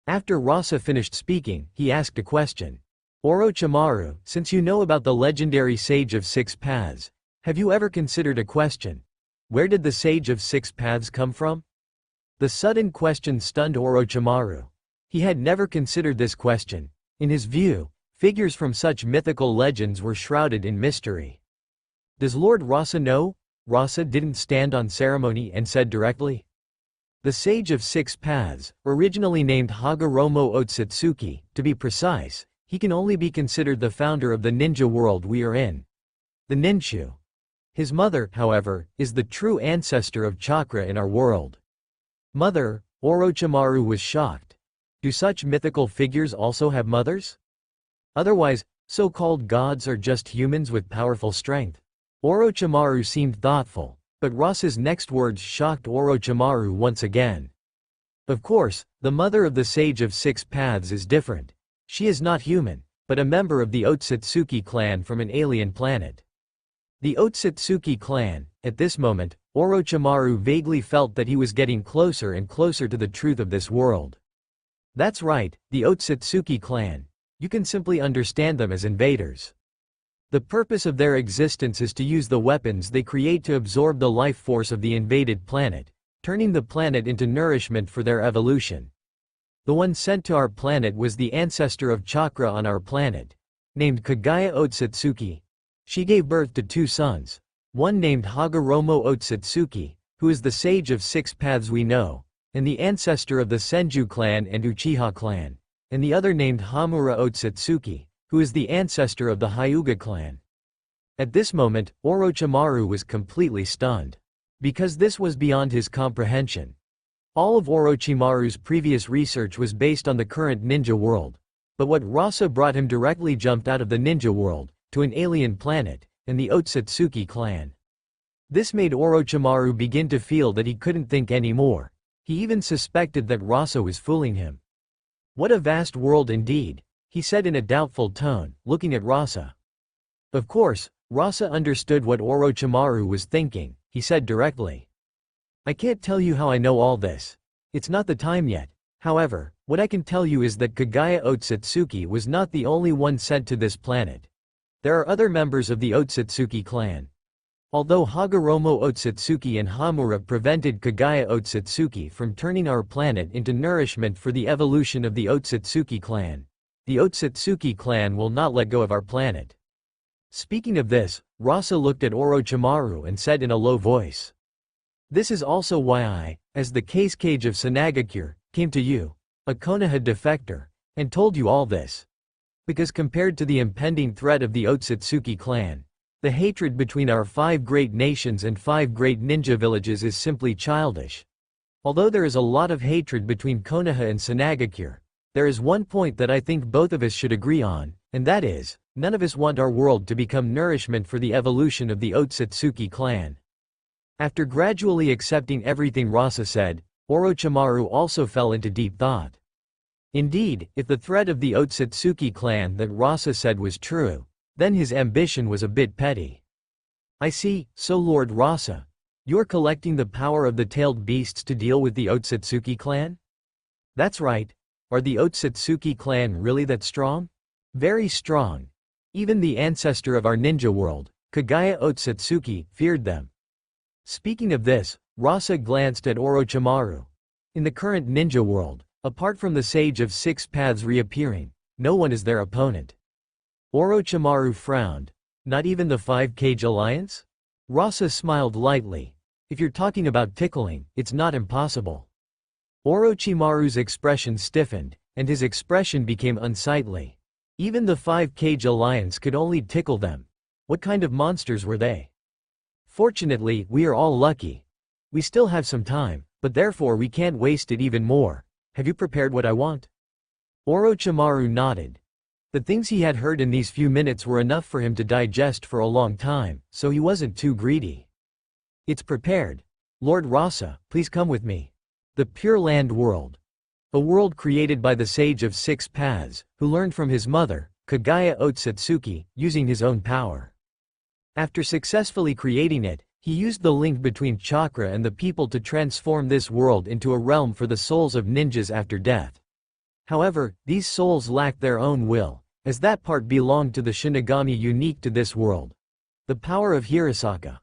After Rasa finished speaking, he asked a question. Orochimaru, since you know about the legendary Sage of Six Paths, have you ever considered a question? Where did the Sage of Six Paths come from? The sudden question stunned Orochimaru. He had never considered this question. In his view, figures from such mythical legends were shrouded in mystery. Does Lord Rasa know? Rasa didn't stand on ceremony and said directly. The Sage of Six Paths, originally named Hagoromo Otsutsuki, to be precise, he can only be considered the founder of the ninja world we are in. The Ninshu. His mother, however, is the true ancestor of chakra in our world. Mother, Orochimaru was shocked. Do such mythical figures also have mothers? Otherwise, so-called gods are just humans with powerful strength. Orochimaru seemed thoughtful, but Rasa's next words shocked Orochimaru once again. Of course, the mother of the Sage of Six Paths is different. She is not human, but a member of the Otsutsuki clan from an alien planet. The Otsutsuki clan. At this moment, Orochimaru vaguely felt that he was getting closer and closer to the truth of this world. That's right, the Otsutsuki clan. You can simply understand them as invaders. The purpose of their existence is to use the weapons they create to absorb the life force of the invaded planet, turning the planet into nourishment for their evolution. The one sent to our planet was the ancestor of chakra on our planet, named Kagaya Otsutsuki. She gave birth to 2 sons. One named Hagoromo Otsutsuki, who is the Sage of Six Paths we know, and the ancestor of the Senju clan and Uchiha clan, and the other named Hamura Otsutsuki, who is the ancestor of the Hyuga clan. At this moment, Orochimaru was completely stunned. Because this was beyond his comprehension. All of Orochimaru's previous research was based on the current ninja world. But what Rasa brought him directly jumped out of the ninja world, to an alien planet, and the Otsutsuki clan. This made Orochimaru begin to feel that he couldn't think anymore. He even suspected that Rasa was fooling him. What a vast world indeed, he said in a doubtful tone, looking at Rasa. Of course, Rasa understood what Orochimaru was thinking. He said directly. I can't tell you how I know all this. It's not the time yet. However, what I can tell you is that Kagaya Otsutsuki was not the only one sent to this planet. There are other members of the Otsutsuki clan. Although Hagoromo Otsutsuki and Hamura prevented Kagaya Otsutsuki from turning our planet into nourishment for the evolution of the Otsutsuki clan, the Otsutsuki clan will not let go of our planet. Speaking of this, Rasa looked at Orochimaru and said in a low voice. This is also why I, as the Kazekage of Sanagakure, came to you, a Konoha defector, and told you all this. Because compared to the impending threat of the Otsutsuki clan, the hatred between our 5 great nations and 5 great ninja villages is simply childish. Although there is a lot of hatred between Konoha and Sanagakure, There is one point that I think both of us should agree on, and that is, none of us want our world to become nourishment for the evolution of the Otsutsuki clan. After gradually accepting everything Rasa said, Orochimaru also fell into deep thought. Indeed, if the threat of the Otsutsuki clan that Rasa said was true, then his ambition was a bit petty. I see, so Lord Rasa, you're collecting the power of the tailed beasts to deal with the Otsutsuki clan? That's right. Are the Otsutsuki clan really that strong? Very strong. Even the ancestor of our ninja world, Kagaya Otsutsuki, feared them. Speaking of this, Rasa glanced at Orochimaru. In the current ninja world, apart from the Sage of Six Paths reappearing, no one is their opponent. Orochimaru frowned. Not even the Five-Cage Alliance? Rasa smiled lightly. If you're talking about tickling, it's not impossible. Orochimaru's expression stiffened, and his expression became unsightly. Even the Five-Cage Alliance could only tickle them. What kind of monsters were they? Fortunately, we are all lucky. We still have some time, but therefore we can't waste it even more. Have you prepared what I want? Orochimaru nodded. The things he had heard in these few minutes were enough for him to digest for a long time, so he wasn't too greedy. It's prepared. Lord Rasa, please come with me. The Pure Land World. A world created by the Sage of Six Paths, who learned from his mother, Kagaya Otsutsuki, using his own power. After successfully creating it, he used the link between chakra and the people to transform this world into a realm for the souls of ninjas after death. However, these souls lacked their own will, as that part belonged to the Shinigami unique to this world. The power of Hirasaka.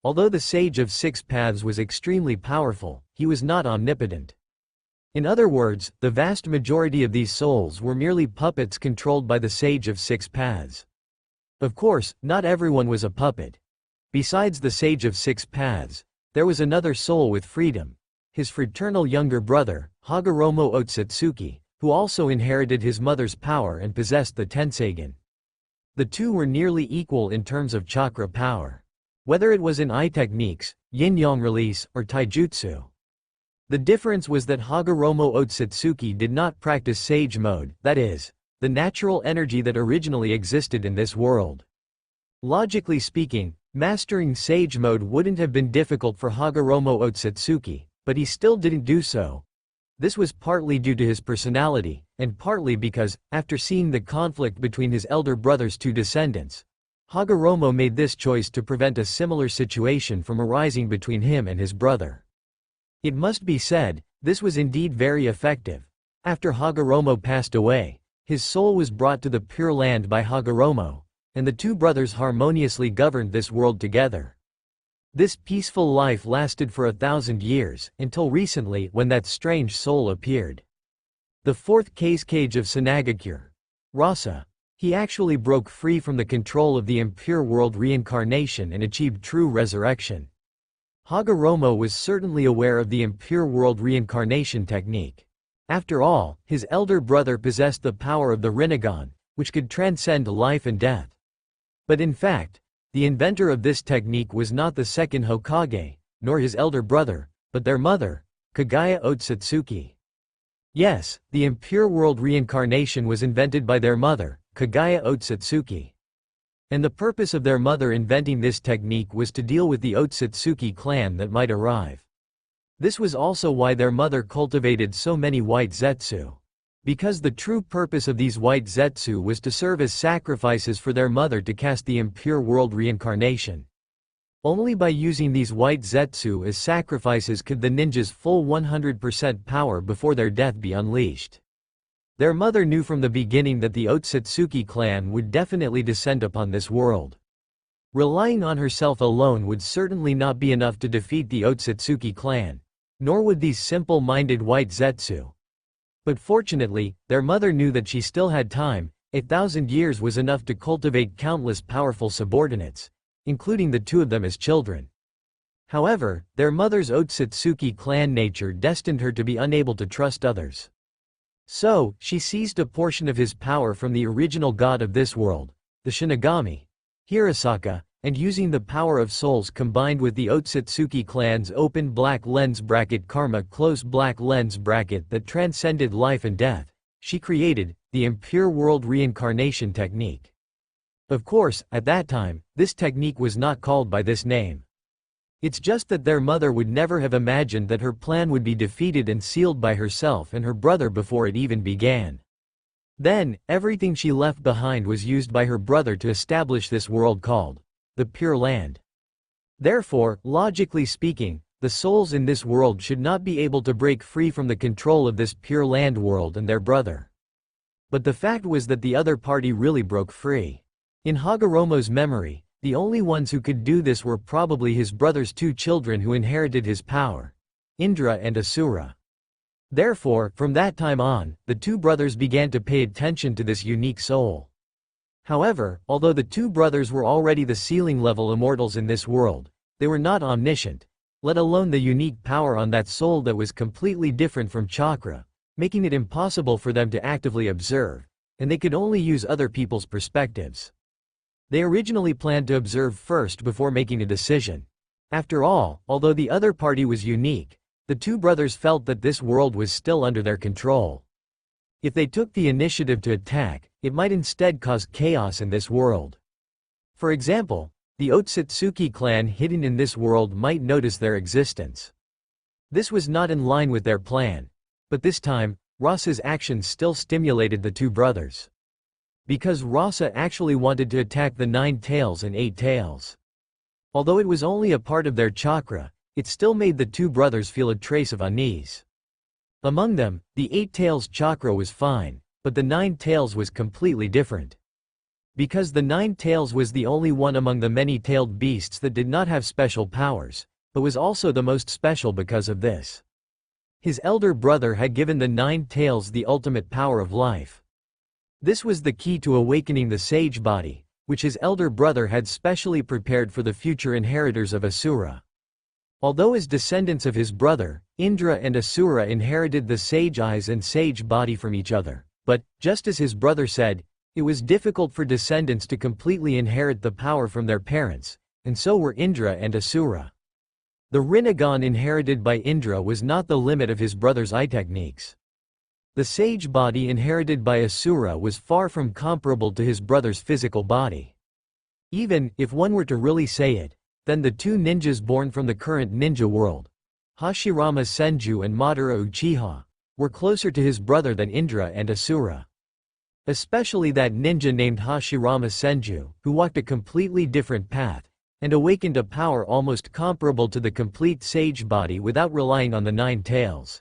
Although the Sage of Six Paths was extremely powerful, he was not omnipotent. In other words, the vast majority of these souls were merely puppets controlled by the Sage of Six Paths. Of course, not everyone was a puppet. Besides the Sage of Six Paths, there was another soul with freedom, his fraternal younger brother, Hagoromo Otsutsuki, who also inherited his mother's power and possessed the Tenseigin. The two were nearly equal in terms of chakra power. Whether it was in eye techniques, yin-yang release, or taijutsu. The difference was that Hagoromo Otsutsuki did not practice sage mode, that is, the natural energy that originally existed in this world. Logically speaking, mastering sage mode wouldn't have been difficult for Hagoromo Otsutsuki, but he still didn't do so. This was partly due to his personality, and partly because, after seeing the conflict between his elder brother's two descendants, Hagoromo made this choice to prevent a similar situation from arising between him and his brother. It must be said, this was indeed very effective. After Hagoromo passed away, his soul was brought to the Pure Land by Hagoromo, and the two brothers harmoniously governed this world together. This peaceful life lasted for 1,000 years, until recently when that strange soul appeared. The fourth Kazekage of Sanagakure. Rasa. He actually broke free from the control of the impure world reincarnation and achieved true resurrection. Hagoromo was certainly aware of the impure world reincarnation technique. After all, his elder brother possessed the power of the Rinnegan, which could transcend life and death. But in fact, the inventor of this technique was not the second Hokage, nor his elder brother, but their mother, Kagaya Otsutsuki. Yes, the impure world reincarnation was invented by their mother, Kagaya Otsutsuki. And the purpose of their mother inventing this technique was to deal with the Otsutsuki clan that might arrive. This was also why their mother cultivated so many white zetsu. Because the true purpose of these white zetsu was to serve as sacrifices for their mother to cast the impure world reincarnation. Only by using these white zetsu as sacrifices could the ninjas' full 100% power before their death be unleashed. Their mother knew from the beginning that the Otsutsuki clan would definitely descend upon this world. Relying on herself alone would certainly not be enough to defeat the Otsutsuki clan, nor would these simple-minded white zetsu. But fortunately, their mother knew that she still had time. 1,000 years was enough to cultivate countless powerful subordinates, including the two of them as children. However, their mother's Otsutsuki clan nature destined her to be unable to trust others. So, she seized a portion of his power from the original god of this world, the Shinigami, Hirasaka, and using the power of souls combined with the Otsutsuki clan's open black lens bracket karma close black lens bracket that transcended life and death, she created the impure world reincarnation technique. Of course, at that time, this technique was not called by this name. It's just that their mother would never have imagined that her plan would be defeated and sealed by herself and her brother before it even began. Then, everything she left behind was used by her brother to establish this world called the Pure Land. Therefore, logically speaking, the souls in this world should not be able to break free from the control of this Pure Land world and their brother. But the fact was that the other party really broke free. In Hagoromo's memory, the only ones who could do this were probably his brother's two children who inherited his power, Indra and Asura. Therefore, from that time on, the two brothers began to pay attention to this unique soul. However, although the two brothers were already the ceiling-level immortals in this world, they were not omniscient, let alone the unique power on that soul that was completely different from chakra, making it impossible for them to actively observe, and they could only use other people's perspectives. They originally planned to observe first before making a decision. After all, although the other party was unique, the two brothers felt that this world was still under their control. If they took the initiative to attack, it might instead cause chaos in this world. For example, the Otsutsuki clan hidden in this world might notice their existence. This was not in line with their plan, but this time, Rasa's actions still stimulated the two brothers. Because Rasa actually wanted to attack the 9 tails and 8 tails. Although it was only a part of their chakra, it still made the two brothers feel a trace of unease. Among them, the 8 tails chakra was fine, but the 9 tails was completely different. Because the 9 tails was the only one among the many-tailed beasts that did not have special powers, but was also the most special because of this. His elder brother had given the 9 tails the ultimate power of life. This was the key to awakening the sage body, which his elder brother had specially prepared for the future inheritors of Asura. Although as descendants of his brother, Indra and Asura inherited the sage eyes and sage body from each other, but, just as his brother said, it was difficult for descendants to completely inherit the power from their parents, and so were Indra and Asura. The Rinnegan inherited by Indra was not the limit of his brother's eye techniques. The sage body inherited by Asura was far from comparable to his brother's physical body. Even if one were to really say it, then the two ninjas born from the current ninja world, Hashirama Senju and Madara Uchiha, were closer to his brother than Indra and Asura. Especially that ninja named Hashirama Senju, who walked a completely different path, and awakened a power almost comparable to the complete sage body without relying on the 9 tails.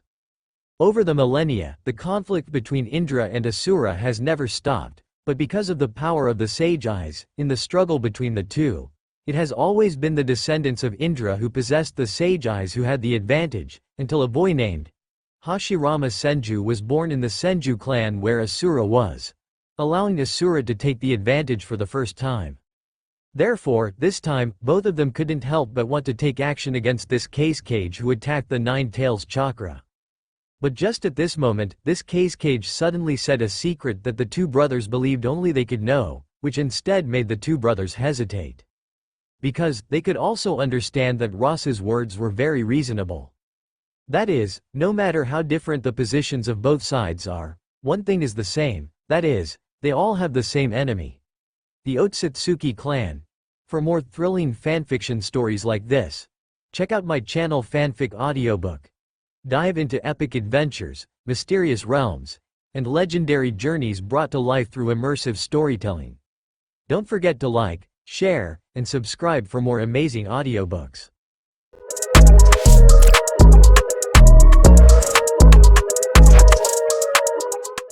Over the millennia, the conflict between Indra and Asura has never stopped, but because of the power of the sage eyes, in the struggle between the two, it has always been the descendants of Indra who possessed the sage eyes who had the advantage, until a boy named Hashirama Senju was born in the Senju clan where Asura was, allowing Asura to take the advantage for the first time. Therefore, this time, both of them couldn't help but want to take action against this Kazekage who attacked the 9 tails chakra. But just at this moment, this Kazekage suddenly said a secret that the two brothers believed only they could know, which instead made the two brothers hesitate. Because, they could also understand that Rasa's words were very reasonable. That is, no matter how different the positions of both sides are, one thing is the same, that is, they all have the same enemy. The Otsutsuki clan. For more thrilling fanfiction stories like this, check out my channel Fanfic Audiobook. Dive into epic adventures, mysterious realms, and legendary journeys brought to life through immersive storytelling. Don't forget to like, share, and subscribe for more amazing audiobooks.